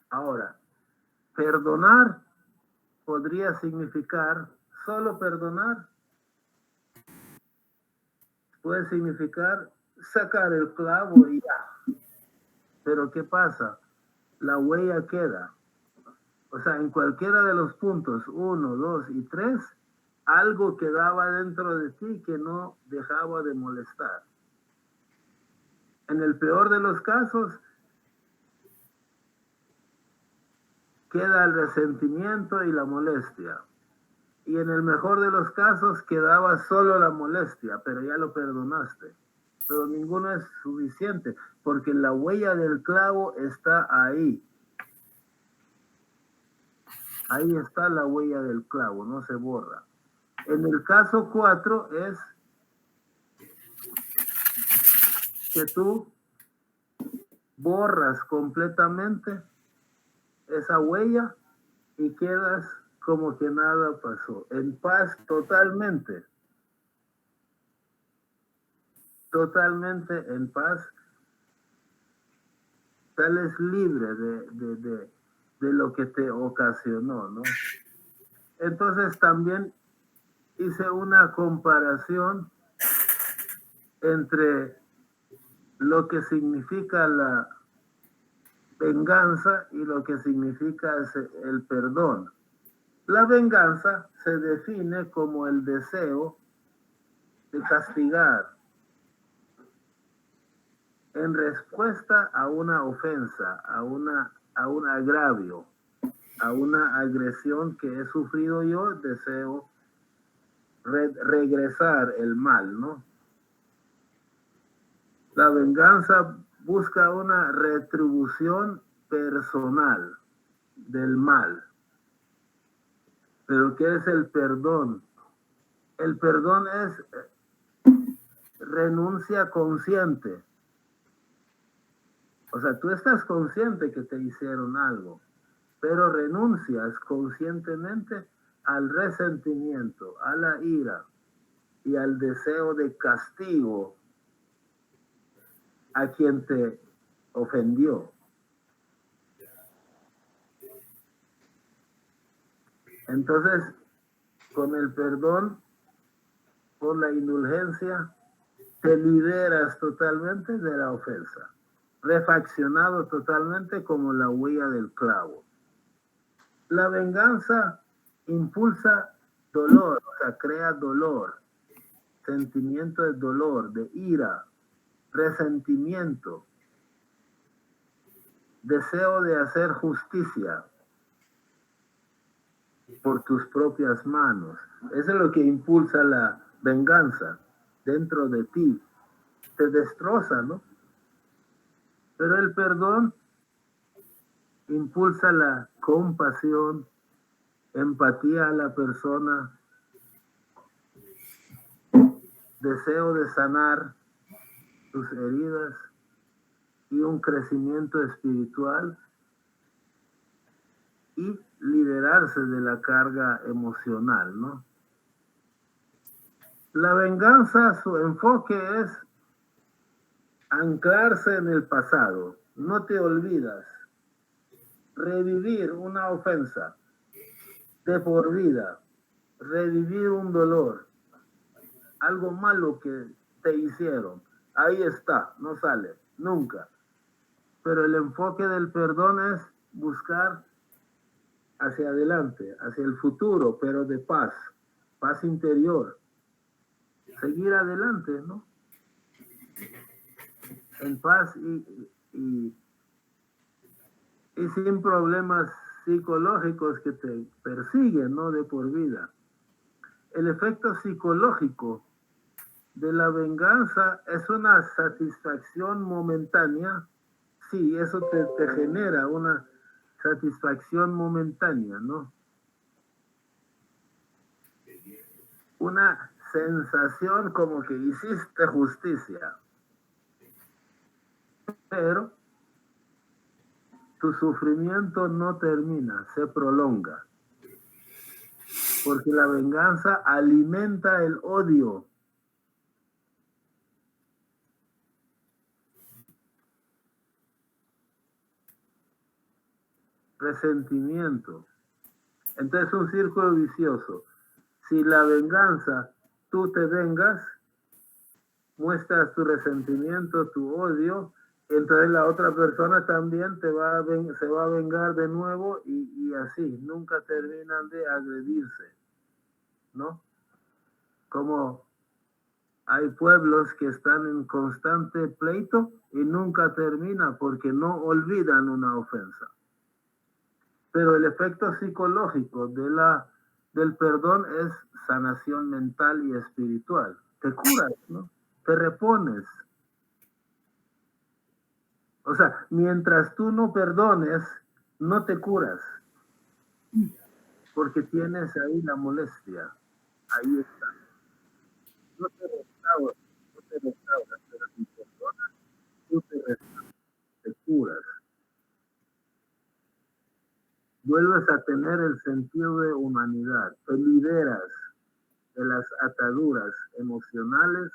Ahora, perdonar podría significar solo perdonar. Puede significar sacar el clavo y ya. Pero ¿qué pasa? La huella queda. O sea, en cualquiera de los puntos 1, 2 y 3, algo quedaba dentro de ti que no dejaba de molestar. En el peor de los casos, queda el resentimiento y la molestia. Y en el mejor de los casos quedaba solo la molestia, pero ya lo perdonaste. Pero ninguno es suficiente, porque la huella del clavo está ahí. Ahí está la huella del clavo, no se borra. En el caso 4 es que tú borras completamente esa huella y quedas como que nada pasó, en paz totalmente. Totalmente en paz, sales libre de lo que te ocasionó, ¿no? Entonces también hice una comparación entre lo que significa la venganza y lo que significa el perdón. La venganza se define como el deseo de castigar en respuesta a una ofensa, a un agravio, a una agresión que he sufrido yo, deseo regresar el mal, ¿no? La venganza busca una retribución personal del mal. Pero ¿qué es el perdón? El perdón es renuncia consciente. O sea, tú estás consciente que te hicieron algo, pero renuncias conscientemente al resentimiento, a la ira y al deseo de castigo a quien te ofendió. Entonces, con el perdón, con la indulgencia, te liberas totalmente de la ofensa, refaccionado totalmente como la huella del clavo. La venganza impulsa dolor, o sea, crea dolor, sentimiento de dolor, de ira, resentimiento, deseo de hacer justicia por tus propias manos. Eso es lo que impulsa la venganza dentro de ti. Te destroza, ¿no? Pero el perdón impulsa la compasión, empatía a la persona, deseo de sanar tus heridas y un crecimiento espiritual y liberarse de la carga emocional, ¿no? La venganza, su enfoque es anclarse en el pasado. No te olvidas. Revivir una ofensa de por vida. Revivir un dolor. Algo malo que te hicieron. Ahí está, no sale, nunca. Pero el enfoque del perdón es buscar hacia adelante, hacia el futuro, pero de paz, paz interior, seguir adelante, ¿no? En paz y sin problemas psicológicos que te persiguen, ¿no? De por vida. El efecto psicológico de la venganza es una satisfacción momentánea. Sí, eso te genera una satisfacción momentánea, ¿no? Una sensación como que hiciste justicia. Pero tu sufrimiento no termina, se prolonga. Porque la venganza alimenta el odio. Resentimiento. Entonces un círculo vicioso. Si la venganza, tú te vengas, muestras tu resentimiento, tu odio, entonces la otra persona también se va a vengar de nuevo y así, nunca terminan de agredirse, ¿no? Como hay pueblos que están en constante pleito y nunca termina porque no olvidan una ofensa. Pero el efecto psicológico del perdón es sanación mental y espiritual. Te curas, ¿no? Te repones. O sea, mientras tú no perdones, no te curas. Porque tienes ahí la molestia. Ahí está. No te restauras, pero si perdonas, tú te curas. Vuelves a tener el sentido de humanidad. Te liberas de las ataduras emocionales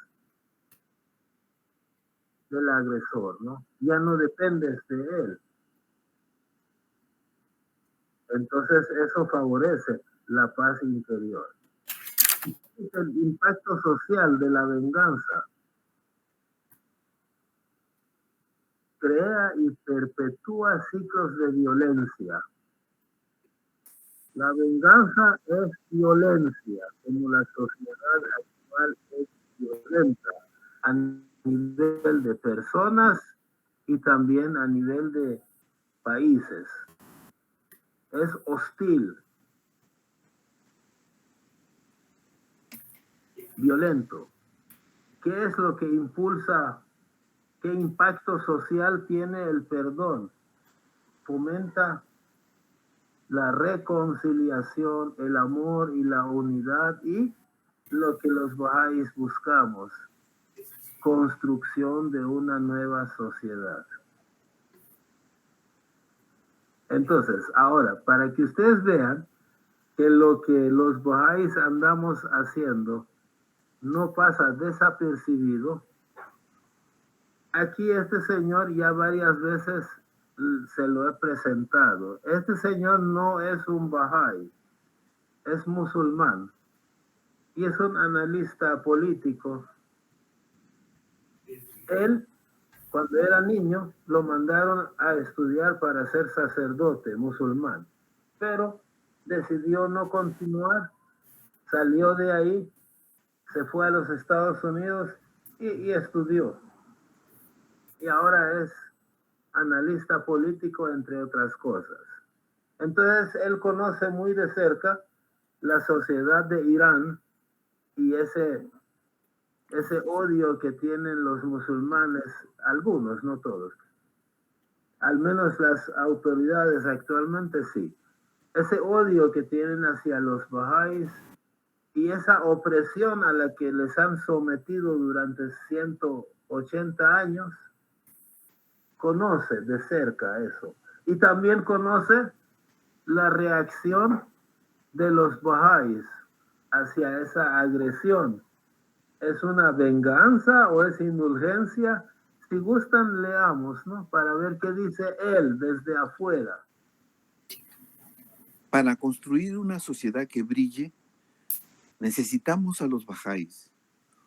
del agresor, ¿no? Ya no dependes de él. Entonces eso favorece la paz interior. El impacto social de la venganza crea y perpetúa ciclos de violencia. La venganza es violencia, como la sociedad actual es violenta a nivel de personas y también a nivel de países. Es hostil, violento. ¿Qué es lo que impulsa? ¿Qué impacto social tiene el perdón? Fomenta la reconciliación, el amor y la unidad y lo que los bahá'ís buscamos, construcción de una nueva sociedad. Entonces, ahora, para que ustedes vean que lo que los bahá'ís andamos haciendo no pasa desapercibido, aquí este señor ya varias veces se lo he presentado. Este señor no es un bahá'í, es musulmán y es un analista político. Él, cuando era niño, lo mandaron a estudiar para ser sacerdote musulmán, pero decidió no continuar, salió de ahí, se fue a los Estados Unidos y estudió. Y ahora es analista político, entre otras cosas. Entonces, él conoce muy de cerca la sociedad de Irán y ese odio que tienen los musulmanes, algunos, no todos. Al menos las autoridades actualmente sí. Ese odio que tienen hacia los bahá'ís y esa opresión a la que les han sometido durante 180 años, conoce de cerca eso. Y también conoce la reacción de los bahá'ís hacia esa agresión. ¿Es una venganza o es indulgencia? Si gustan, leamos, ¿no? Para ver qué dice él desde afuera. Para construir una sociedad que brille, necesitamos a los bahá'ís.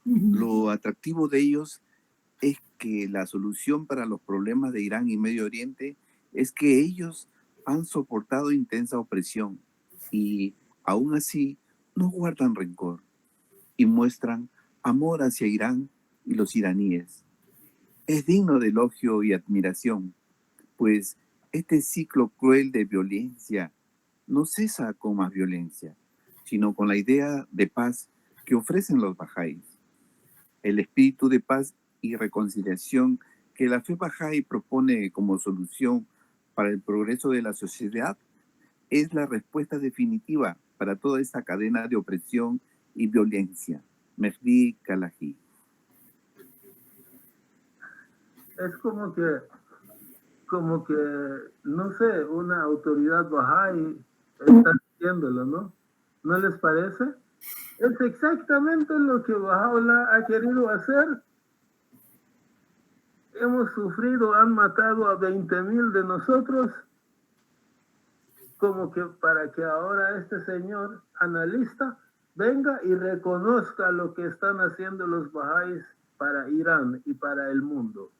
Lo atractivo de ellos es que la solución para los problemas de Irán y Medio Oriente es que ellos han soportado intensa opresión y aún así no guardan rencor y muestran amor hacia Irán y los iraníes. Es digno de elogio y admiración, pues este ciclo cruel de violencia no cesa con más violencia, sino con la idea de paz que ofrecen los bahá'ís. El espíritu de paz y reconciliación que la fe bahá'í propone como solución para el progreso de la sociedad es la respuesta definitiva para toda esta cadena de opresión y violencia. Mehdi Kalahi. Es como que, no sé, una autoridad bahá'í está diciéndolo, ¿no? ¿No les parece? Es exactamente lo que Baha'u'lláh ha querido hacer. Hemos sufrido, han matado a 20,000 de nosotros, como que para que ahora este señor analista venga y reconozca lo que están haciendo los bahá'ís para Irán y para el mundo.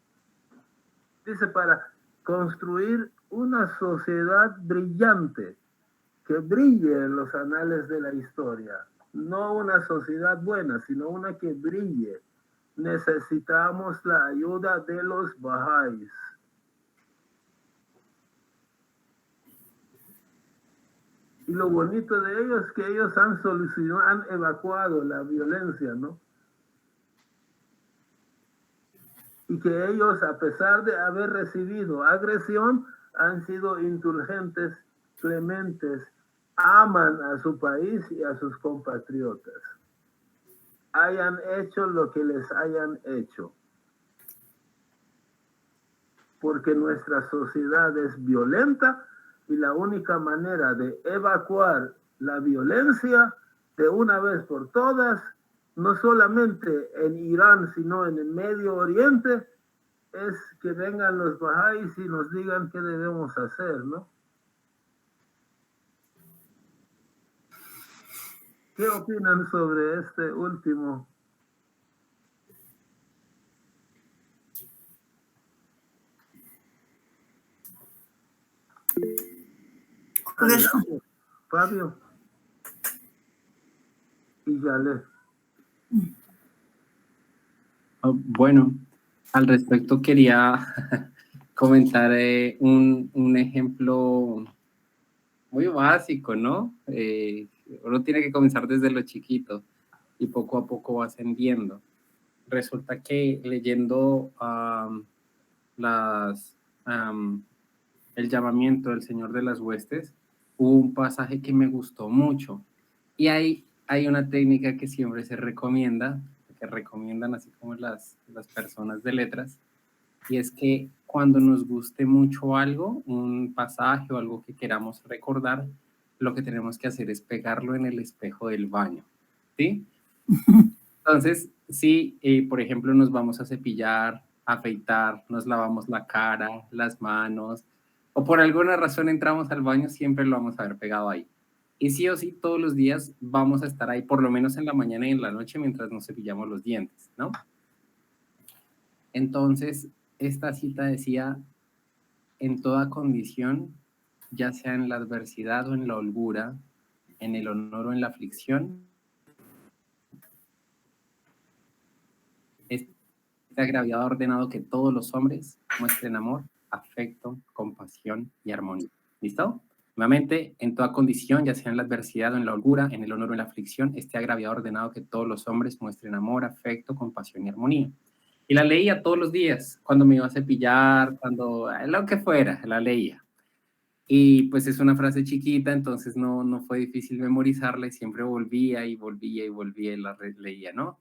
Dice, para construir una sociedad brillante, que brille en los anales de la historia. No una sociedad buena, sino una que brille. Necesitamos la ayuda de los bahá'ís. Y lo bonito de ellos es que ellos han solucionado, han evacuado la violencia, ¿no? Y que ellos, a pesar de haber recibido agresión, han sido indulgentes, clementes, aman a su país y a sus compatriotas. Hayan hecho lo que les hayan hecho. Porque nuestra sociedad es violenta y la única manera de evacuar la violencia de una vez por todas, no solamente en Irán, sino en el Medio Oriente, es que vengan los bahá'ís y nos digan qué debemos hacer, ¿no? ¿Qué opinan sobre este último? Fabio y Yale. Bueno, al respecto quería comentar un ejemplo muy básico, ¿no? Uno tiene que comenzar desde lo chiquito y poco a poco va ascendiendo. Resulta que leyendo el llamamiento del Señor de las Huestes, hubo un pasaje que me gustó mucho. Y hay una técnica que siempre se recomienda, que recomiendan así como las personas de letras, y es que cuando nos guste mucho algo, un pasaje o algo que queramos recordar, lo que tenemos que hacer es pegarlo en el espejo del baño, ¿sí? Entonces, si, por ejemplo, nos vamos a cepillar, a afeitar, nos lavamos la cara, las manos, o por alguna razón entramos al baño, siempre lo vamos a ver pegado ahí. Y sí o sí, todos los días vamos a estar ahí, por lo menos en la mañana y en la noche, mientras nos cepillamos los dientes, ¿no? Entonces, esta cita decía, en toda condición, ya sea en la adversidad o en la holgura, en el honor o en la aflicción, este agraviado ha ordenado que todos los hombres muestren amor, afecto, compasión y armonía. ¿Listo? Nuevamente, en toda condición, ya sea en la adversidad o en la holgura, en el honor o en la aflicción, este agraviado ha ordenado que todos los hombres muestren amor, afecto, compasión y armonía. Y la leía todos los días, cuando me iba a cepillar, cuando lo que fuera, la leía. Y pues es una frase chiquita, entonces no fue difícil memorizarla y siempre volvía y volvía y volvía y la leía, ¿no?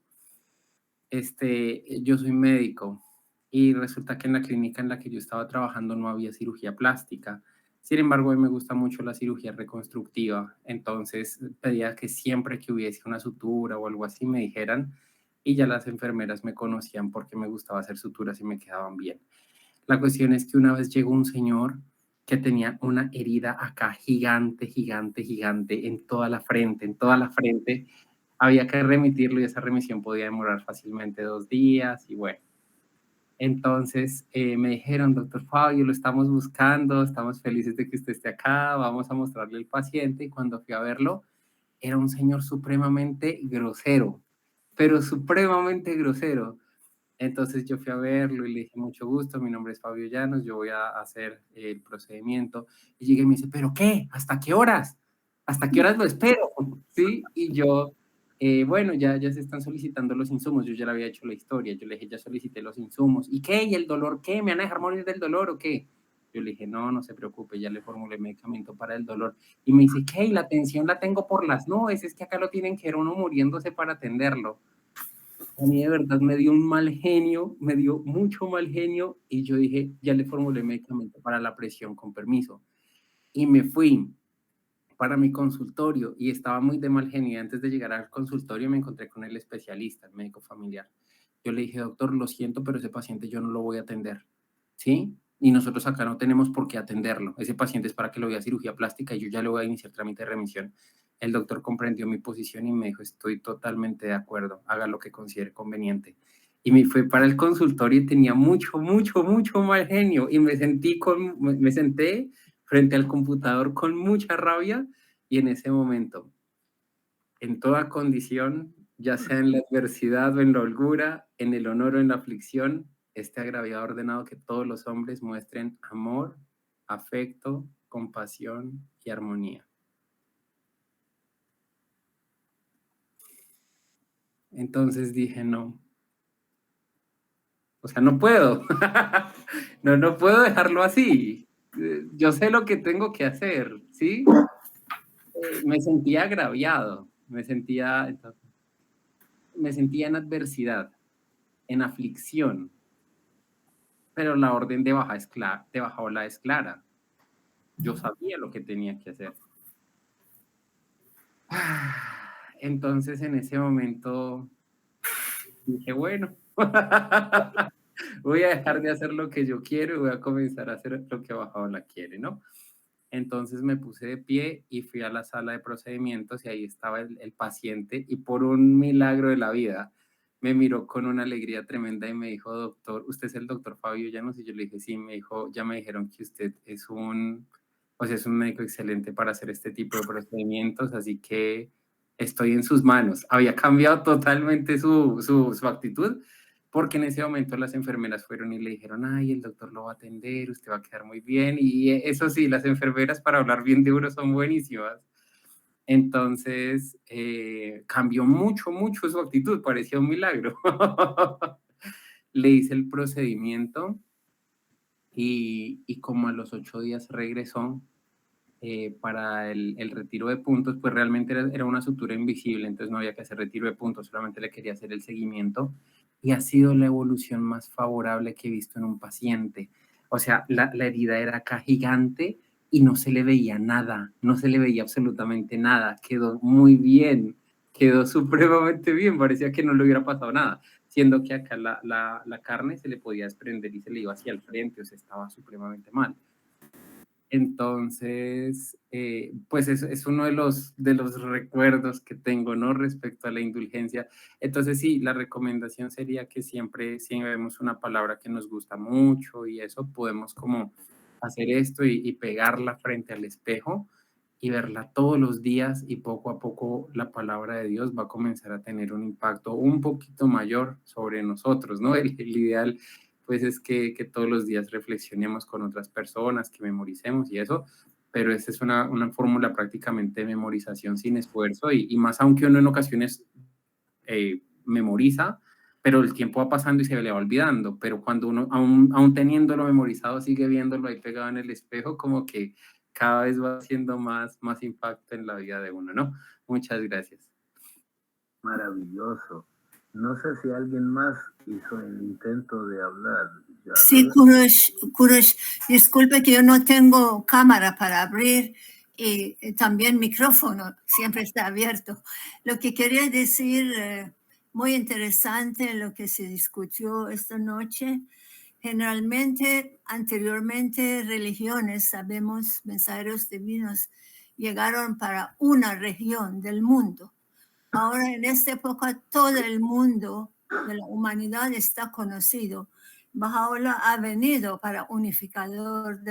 Yo soy médico y resulta que en la clínica en la que yo estaba trabajando no había cirugía plástica. Sin embargo, a mí me gusta mucho la cirugía reconstructiva, entonces pedía que siempre que hubiese una sutura o algo así me dijeran y ya las enfermeras me conocían porque me gustaba hacer suturas y me quedaban bien. La cuestión es que una vez llegó un señor que tenía una herida acá gigante, gigante, gigante en toda la frente, había que remitirlo y esa remisión podía demorar fácilmente 2 días y bueno. Entonces me dijeron, doctor Fabio, lo estamos buscando, estamos felices de que usted esté acá, vamos a mostrarle al paciente. Y cuando fui a verlo, era un señor supremamente grosero, pero supremamente grosero. Entonces yo fui a verlo y le dije, mucho gusto, mi nombre es Fabio Llanos, yo voy a hacer el procedimiento. Y llegué y me dice, ¿pero qué? ¿Hasta qué horas? ¿Hasta qué horas lo espero? ¿Sí? Y yo, bueno, ya se están solicitando los insumos, yo ya le había hecho la historia, yo le dije, ya solicité los insumos. ¿Y qué? ¿Y el dolor qué? ¿Me van a dejar morir del dolor o qué? Yo le dije, no se preocupe, ya le formulé medicamento para el dolor. Y me dice, ¿qué? ¿Y la tensión la tengo por las nubes? Es que acá lo tienen que ver uno muriéndose para atenderlo. A mí de verdad me dio un mal genio, me dio mucho mal genio y yo dije, ya le formulé medicamento para la presión, con permiso. Y me fui para mi consultorio y estaba muy de mal genio. Y antes de llegar al consultorio me encontré con el especialista, el médico familiar. Yo le dije, doctor, lo siento, pero ese paciente yo no lo voy a atender, ¿sí? Y nosotros acá no tenemos por qué atenderlo. Ese paciente es para que lo vea cirugía plástica y yo ya le voy a iniciar trámite de remisión. El doctor comprendió mi posición y me dijo, estoy totalmente de acuerdo, haga lo que considere conveniente. Y me fui para el consultorio y tenía mucho mal genio y me senté frente al computador con mucha rabia y en ese momento, en toda condición, ya sea en la adversidad o en la holgura, en el honor o en la aflicción, este agraviado ha ordenado que todos los hombres muestren amor, afecto, compasión y armonía. Entonces dije, no. O sea, no puedo. No puedo dejarlo así. Yo sé lo que tengo que hacer, ¿sí? Me sentía agraviado, me sentía en adversidad, en aflicción, pero la orden de baja ola es clara. Yo sabía lo que tenía que hacer. Entonces, en ese momento dije, bueno, voy a dejar de hacer lo que yo quiero y voy a comenzar a hacer lo que baja ola quiere, ¿no? Entonces me puse de pie y fui a la sala de procedimientos y ahí estaba el paciente y por un milagro de la vida me miró con una alegría tremenda y me dijo, doctor, ¿usted es el doctor Fabio Llanos? Y yo le dije, sí, me dijo, ya me dijeron que usted es es un médico excelente para hacer este tipo de procedimientos, así que estoy en sus manos. Había cambiado totalmente su actitud porque en ese momento las enfermeras fueron y le dijeron, ay, el doctor lo va a atender, usted va a quedar muy bien. Y eso sí, las enfermeras para hablar bien de uno son buenísimas. Entonces, cambió mucho su actitud, parecía un milagro. Le hice el procedimiento y como a los 8 días regresó para el retiro de puntos, pues realmente era una sutura invisible, entonces no había que hacer retiro de puntos, solamente le quería hacer el seguimiento y ha sido la evolución más favorable que he visto en un paciente. O sea, la herida era acá gigante y no se le veía nada, no se le veía absolutamente nada, quedó muy bien, quedó supremamente bien, parecía que no le hubiera pasado nada, siendo que acá la carne se le podía desprender y se le iba hacia el frente, o sea, estaba supremamente mal. Entonces, pues es uno de los recuerdos que tengo, ¿no? Respecto a la indulgencia. Entonces, sí, la recomendación sería que siempre, si vemos una palabra que nos gusta mucho y eso, podemos como hacer esto y pegarla frente al espejo y verla todos los días y poco a poco la palabra de Dios va a comenzar a tener un impacto un poquito mayor sobre nosotros, ¿no? El ideal pues es que todos los días reflexionemos con otras personas, que memoricemos y eso, pero esa es una fórmula prácticamente de memorización sin esfuerzo y más aunque uno en ocasiones memoriza, pero el tiempo va pasando y se le va olvidando, pero cuando uno, aún teniéndolo memorizado, sigue viéndolo ahí pegado en el espejo, como que cada vez va haciendo más impacto en la vida de uno, ¿no? Muchas gracias. Maravilloso. No sé si alguien más hizo el intento de hablar. Sí, Kurosh, disculpe que yo no tengo cámara para abrir y también micrófono, siempre está abierto. Lo que quería decir, muy interesante lo que se discutió esta noche. Generalmente, anteriormente, religiones, sabemos, mensajeros divinos, llegaron para una región del mundo. Ahora, en esta época, todo el mundo de la humanidad está conocido. Baha'u'llah ha venido para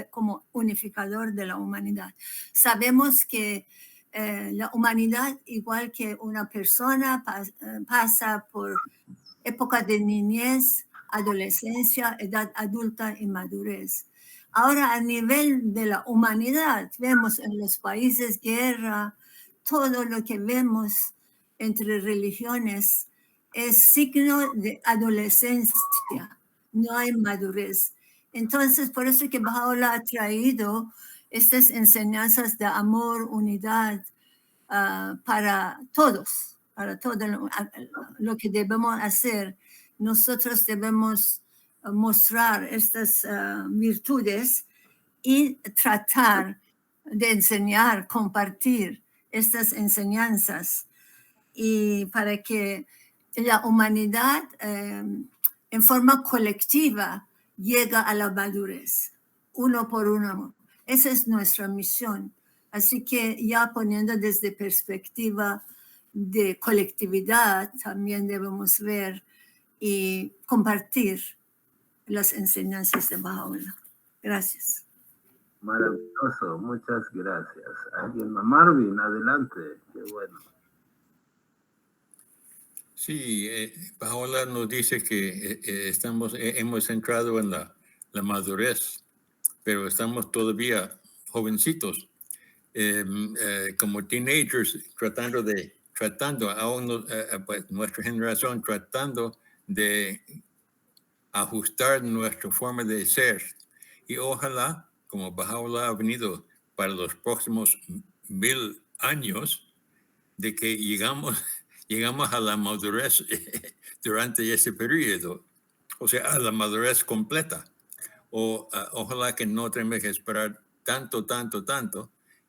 como unificador de la humanidad. Sabemos que la humanidad, igual que una persona, pasa por época de niñez, adolescencia, edad adulta y madurez. Ahora, a nivel de la humanidad, vemos en los países guerra, todo lo que vemos entre religiones es signo de adolescencia, no hay madurez. Entonces, por eso que Baha'u'llah ha traído estas enseñanzas de amor, unidad, para todos, para todo lo que debemos hacer. Nosotros debemos mostrar estas virtudes y tratar de enseñar, compartir estas enseñanzas, y para que la humanidad en forma colectiva llegue a la madurez, uno por uno. Esa es nuestra misión. Así que ya poniendo desde perspectiva de colectividad, también debemos ver y compartir las enseñanzas de Baha'u'llah. Gracias. Maravilloso, muchas gracias. ¿Alguien más? Marvin, adelante. Qué bueno. Sí, Baha'u'llah nos dice que hemos entrado en la madurez, pero estamos todavía jovencitos, como teenagers, pues, nuestra generación tratando de ajustar nuestra forma de ser. Y ojalá, como Baha'u'llah ha venido para los próximos 1000 años, de que llegamos a la madurez durante ese periodo, o sea, a la madurez completa. Ojalá que no tenemos que esperar tanto,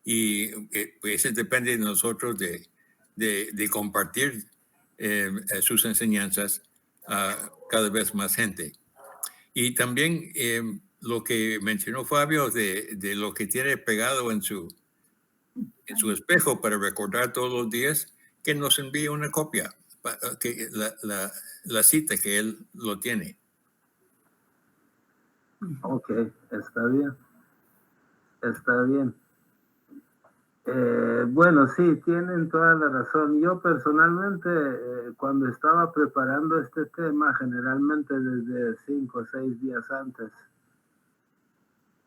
y pues eso depende de nosotros de compartir sus enseñanzas a cada vez más gente. Y también lo que mencionó Fabio de lo que tiene pegado en su espejo para recordar todos los días, que nos envíe una copia, que la cita que él lo tiene. Ok, está bien. Está bien. Bueno, sí, tienen toda la razón. Yo personalmente, cuando estaba preparando este tema, generalmente desde 5 o 6 días antes,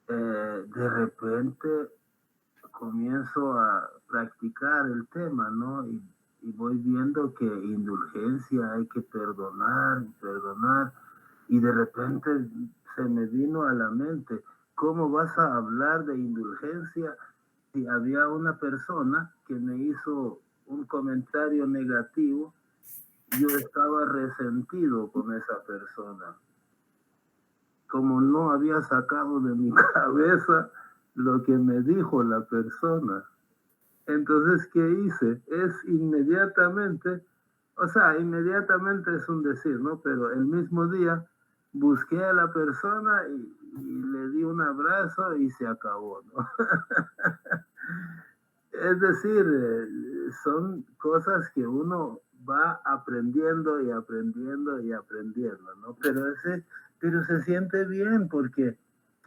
de repente comienzo a practicar el tema, ¿no? Y voy viendo que indulgencia, hay que perdonar, y de repente se me vino a la mente, ¿cómo vas a hablar de indulgencia si había una persona que me hizo un comentario negativo? Yo estaba resentido con esa persona, como no había sacado de mi cabeza lo que me dijo la persona. Entonces, ¿qué hice? Es inmediatamente, o sea, inmediatamente es un decir, ¿no? Pero el mismo día busqué a la persona y le di un abrazo y se acabó, ¿no? Es decir, son cosas que uno va aprendiendo, ¿no? Pero se siente bien, porque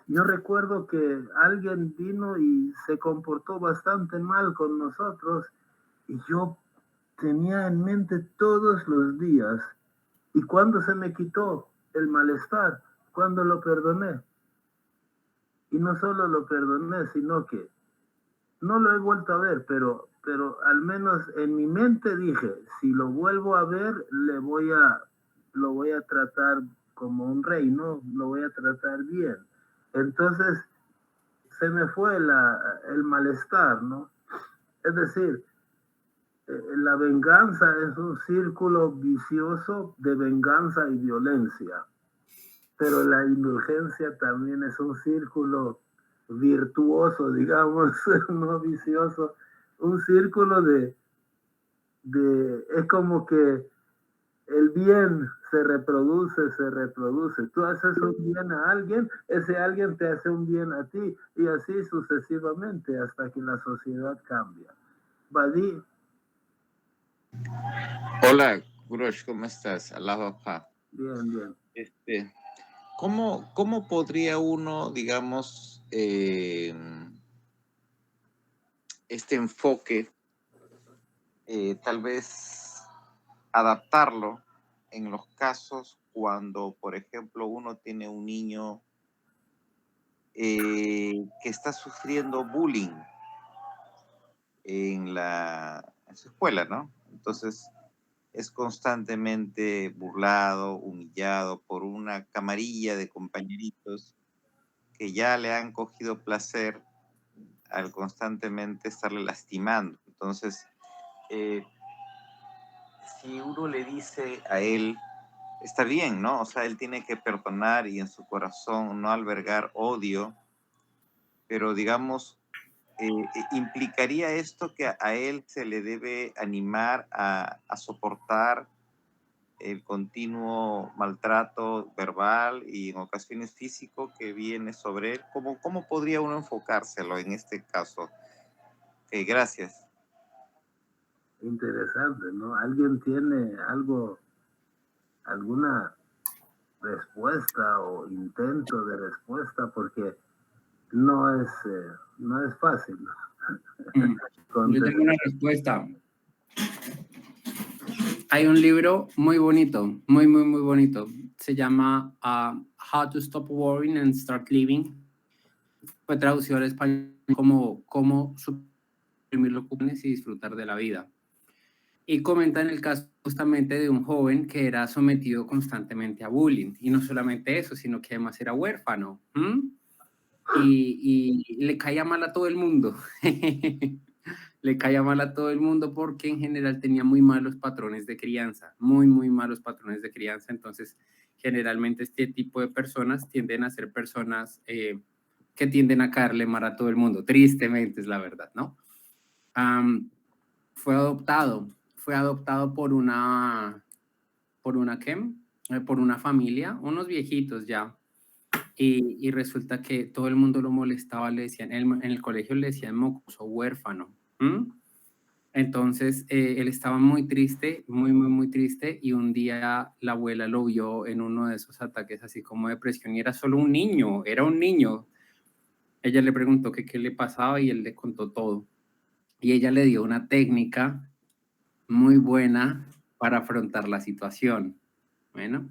yo recuerdo que alguien vino y se comportó bastante mal con nosotros, y yo tenía en mente todos los días, y cuando se me quitó el malestar, cuando lo perdoné. Y no solo lo perdoné, sino que no lo he vuelto a ver, pero al menos en mi mente dije, si lo vuelvo a ver, lo voy a tratar como un rey, ¿no? Lo voy a tratar bien. Entonces se me fue el malestar, ¿no? Es decir, la venganza es un círculo vicioso de venganza y violencia, pero la indulgencia también es un círculo virtuoso, digamos, no vicioso, un círculo es como que el bien se reproduce. Tú haces un bien a alguien, ese alguien te hace un bien a ti, y así sucesivamente hasta que la sociedad cambia. Badí. Hola, Kurosh, ¿cómo estás? Allahu Akbar. Bien. ¿Cómo podría uno, digamos, este enfoque tal vez adaptarlo en los casos cuando, por ejemplo, uno tiene un niño que está sufriendo bullying en su escuela, ¿no? Entonces es constantemente burlado, humillado por una camarilla de compañeritos que ya le han cogido placer al constantemente estarle lastimando. Entonces, si uno le dice a él, está bien, ¿no? O sea, él tiene que perdonar y en su corazón no albergar odio, pero digamos, implicaría esto que a él se le debe animar a soportar el continuo maltrato verbal y en ocasiones físico que viene sobre él. ¿Cómo podría uno enfocárselo en este caso? Gracias. Interesante, ¿no? ¿Alguien tiene alguna respuesta o intento de respuesta? Porque no es fácil, ¿no? Yo tengo una respuesta. Hay un libro muy bonito, muy bonito. Se llama How to Stop Worrying and Start Living. Fue traducido al español como Cómo suprimir los ocupaciones y disfrutar de la vida. Y comenta en el caso justamente de un joven que era sometido constantemente a bullying. Y no solamente eso, sino que además era huérfano. Y le caía mal a todo el mundo. Le caía mal a todo el mundo porque en general tenía muy malos patrones de crianza, muy malos patrones de crianza. Entonces, generalmente este tipo de personas tienden a ser personas que tienden a caerle mal a todo el mundo. Tristemente es la verdad, ¿no? Fue adoptado por una familia, unos viejitos ya. Y resulta que todo el mundo lo molestaba, le decían, en el colegio le decían mocoso huérfano. Entonces, él estaba muy triste, muy triste, y un día la abuela lo vio en uno de esos ataques así como depresión, y era solo un niño, era un niño. Ella le preguntó que qué le pasaba y él le contó todo. Y ella le dio una técnica muy buena para afrontar la situación. Bueno,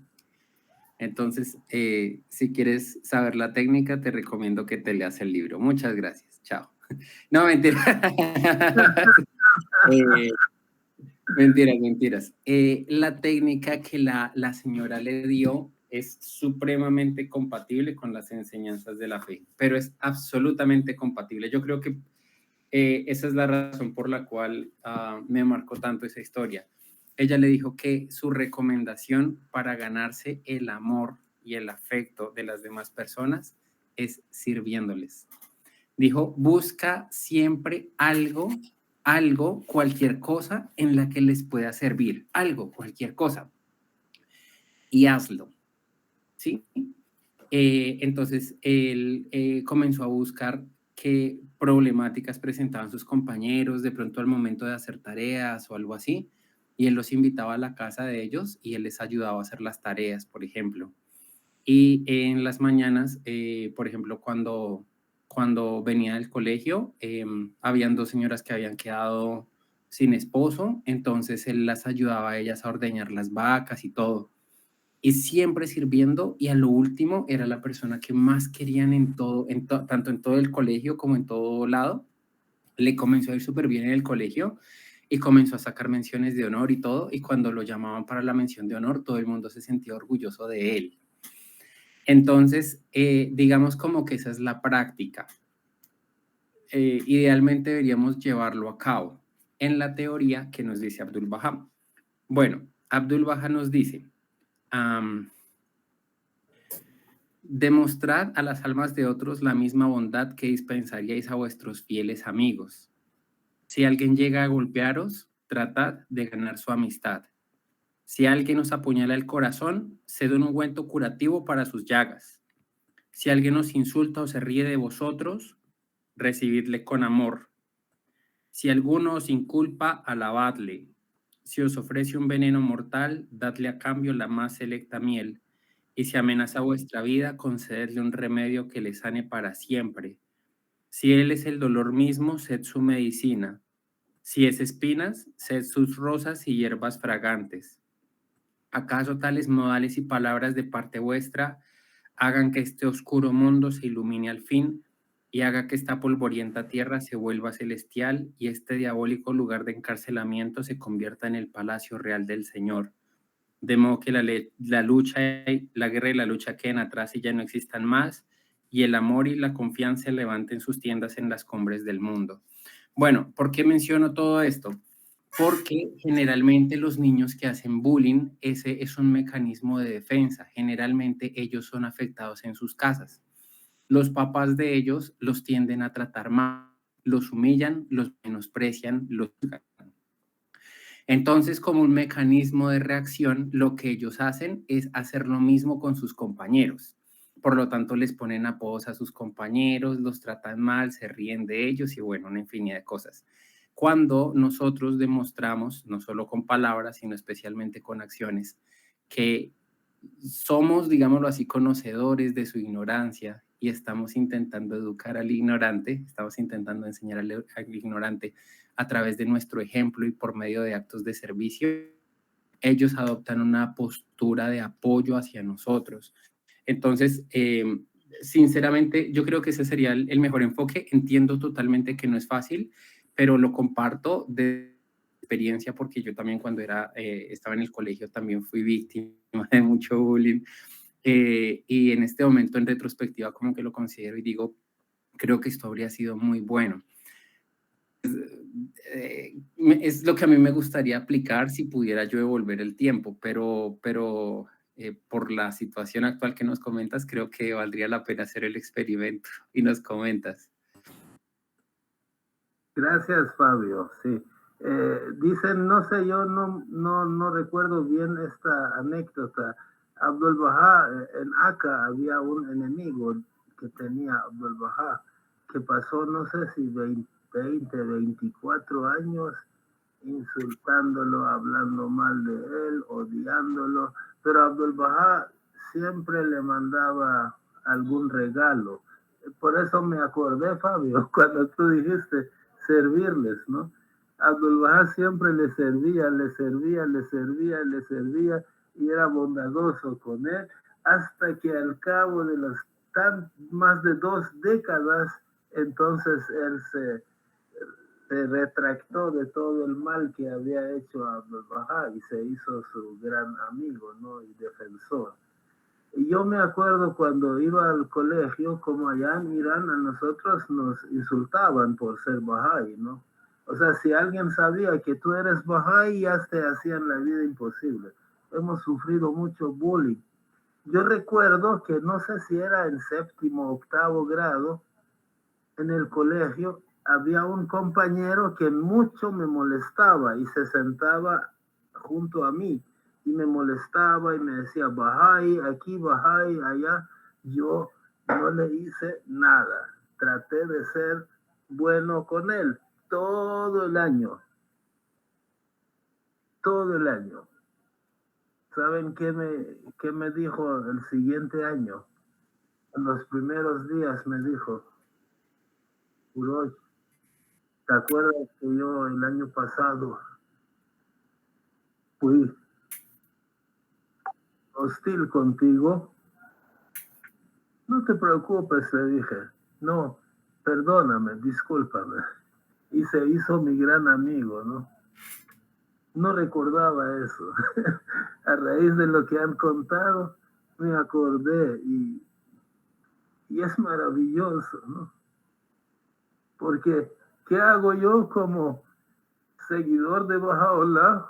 entonces, si quieres saber la técnica, te recomiendo que te leas el libro. Muchas gracias. Chao. No, mentira. Mentiras. La técnica que la señora le dio es supremamente compatible con las enseñanzas de la fe, pero es absolutamente compatible. Yo creo que esa es la razón por la cual me marcó tanto esa historia. Ella le dijo que su recomendación para ganarse el amor y el afecto de las demás personas es sirviéndoles. Dijo, busca siempre algo, cualquier cosa en la que les pueda servir, algo, cualquier cosa, y hazlo, ¿sí? Entonces, él comenzó a buscar qué problemáticas presentaban sus compañeros, de pronto al momento de hacer tareas o algo así, y él los invitaba a la casa de ellos y él les ayudaba a hacer las tareas, por ejemplo. Y en las mañanas, por ejemplo, cuando venía del colegio, habían dos señoras que habían quedado sin esposo, entonces él las ayudaba a ellas a ordeñar las vacas y todo. Y siempre sirviendo, y a lo último era la persona que más querían en todo, tanto en todo el colegio como en todo lado. Le comenzó a ir súper bien en el colegio y comenzó a sacar menciones de honor y todo, y cuando lo llamaban para la mención de honor, todo el mundo se sentía orgulloso de él. Entonces, digamos como que esa es la práctica. Idealmente deberíamos llevarlo a cabo en la teoría que nos dice Abdul Baha. Bueno, Abdul Baha nos dice, demostrad a las almas de otros la misma bondad que dispensaríais a vuestros fieles amigos. Si alguien llega a golpearos, tratad de ganar su amistad. Si alguien os apuñala el corazón, sed un ungüento curativo para sus llagas. Si alguien os insulta o se ríe de vosotros, recibidle con amor. Si alguno os inculpa, alabadle. Si os ofrece un veneno mortal, dadle a cambio la más selecta miel. Y si amenaza vuestra vida, concededle un remedio que le sane para siempre. Si él es el dolor mismo, sed su medicina. Si es espinas, sed sus rosas y hierbas fragantes. ¿Acaso tales modales y palabras de parte vuestra hagan que este oscuro mundo se ilumine al fin y haga que esta polvorienta tierra se vuelva celestial y este diabólico lugar de encarcelamiento se convierta en el palacio real del Señor? De modo que la lucha, la guerra y la lucha queden atrás y ya no existan más, y el amor y la confianza levanten sus tiendas en las cumbres del mundo. Bueno, ¿por qué menciono todo esto? Porque generalmente los niños que hacen bullying, ese es un mecanismo de defensa. Generalmente ellos son afectados en sus casas. Los papás de ellos los tienden a tratar mal, los humillan, los menosprecian, los juzgan. Entonces, como un mecanismo de reacción, lo que ellos hacen es hacer lo mismo con sus compañeros. Por lo tanto, les ponen apodos a sus compañeros, los tratan mal, se ríen de ellos y bueno, una infinidad de cosas. Cuando nosotros demostramos, no solo con palabras, sino especialmente con acciones, que somos, digámoslo así, conocedores de su ignorancia y estamos intentando educar al ignorante, estamos intentando enseñar al ignorante a través de nuestro ejemplo y por medio de actos de servicio, ellos adoptan una postura de apoyo hacia nosotros. Entonces, sinceramente, yo creo que ese sería el mejor enfoque. Entiendo totalmente que no es fácil, pero lo comparto de experiencia porque yo también cuando estaba en el colegio también fui víctima de mucho bullying. Y en este momento, en retrospectiva, como que lo considero y digo, creo que esto habría sido muy bueno. Es lo que a mí me gustaría aplicar si pudiera yo devolver el tiempo, pero por la situación actual que nos comentas, creo que valdría la pena hacer el experimento y nos comentas. Gracias, Fabio. Sí. Dicen, no sé, yo no recuerdo bien esta anécdota. Abdul Bahá, en Acá había un enemigo que tenía Abdul Bahá, que pasó, no sé si 20, 24 años insultándolo, hablando mal de él, odiándolo, pero Abdul Bahá siempre le mandaba algún regalo. Por eso me acordé, Fabio, cuando tú dijiste servirles, ¿no? Abdul Bahá siempre le servía y era bondadoso con él, hasta que al cabo de las más de 2 décadas, entonces él se retractó de todo el mal que había hecho a Abdul Bahá y se hizo su gran amigo, ¿no? Y defensor. Y yo me acuerdo cuando iba al colegio, como allá en Irán, a nosotros nos insultaban por ser Bahá'í, ¿no? O sea, si alguien sabía que tú eres Bahá'í, ya te hacían la vida imposible. Hemos sufrido mucho bullying. Yo recuerdo que no sé si era en 7º o 8º grado, en el colegio, había un compañero que mucho me molestaba y se sentaba junto a mí y me molestaba y me decía Bahá'í, aquí Bahá'í, allá. Yo no le hice nada. Traté de ser bueno con él todo el año. Todo el año. ¿Saben qué me dijo el siguiente año? En los primeros días me dijo, Uroy, ¿te acuerdas que yo el año pasado fui hostil contigo? No te preocupes, le dije. No, perdóname, discúlpame. Y se hizo mi gran amigo, ¿no? No recordaba eso. A raíz de lo que han contado, me acordé y es maravilloso, ¿no? Porque, ¿qué hago yo como seguidor de Baha'u'lláh?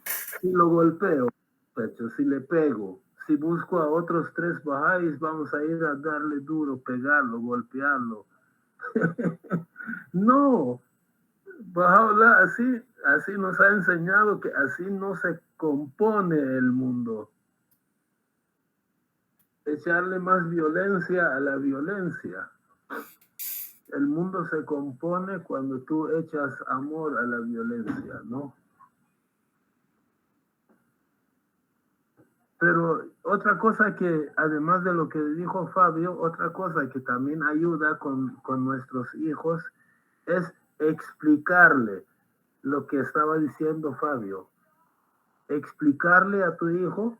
Si lo golpeo, pecho, si le pego, si busco a otros 3 Bahá'ís, vamos a ir a darle duro, pegarlo, golpearlo. No, Baha'u'lláh así nos ha enseñado que así no se compone el mundo. Echarle más violencia a la violencia. El mundo se compone cuando tú echas amor a la violencia, ¿no? Pero otra cosa que, además de lo que dijo Fabio, otra cosa que también ayuda con nuestros hijos es explicarle lo que estaba diciendo Fabio, explicarle a tu hijo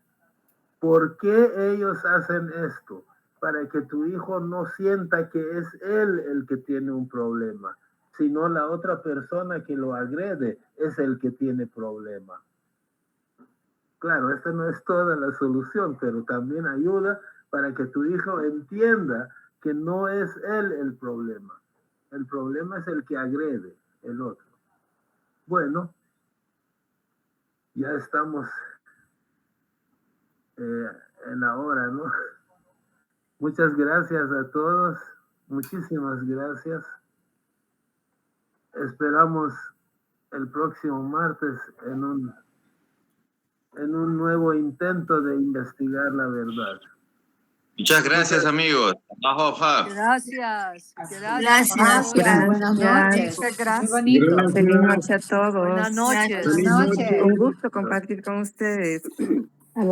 por qué ellos hacen esto, para que tu hijo no sienta que es él el que tiene un problema, sino la otra persona que lo agrede es el que tiene problema. Claro, esta no es toda la solución, pero también ayuda para que tu hijo entienda que no es él el problema. El problema es el que agrede, el otro. Bueno, ya estamos en la hora, ¿no? Muchas gracias a todos, muchísimas gracias. Esperamos el próximo martes en un nuevo intento de investigar la verdad. Muchas gracias, amigos. Gracias. Gracias. Buenas noches. Muchas gracias. Feliz noche a todos. Buenas noches. Buenas noches. Un gusto compartir con ustedes. Vale.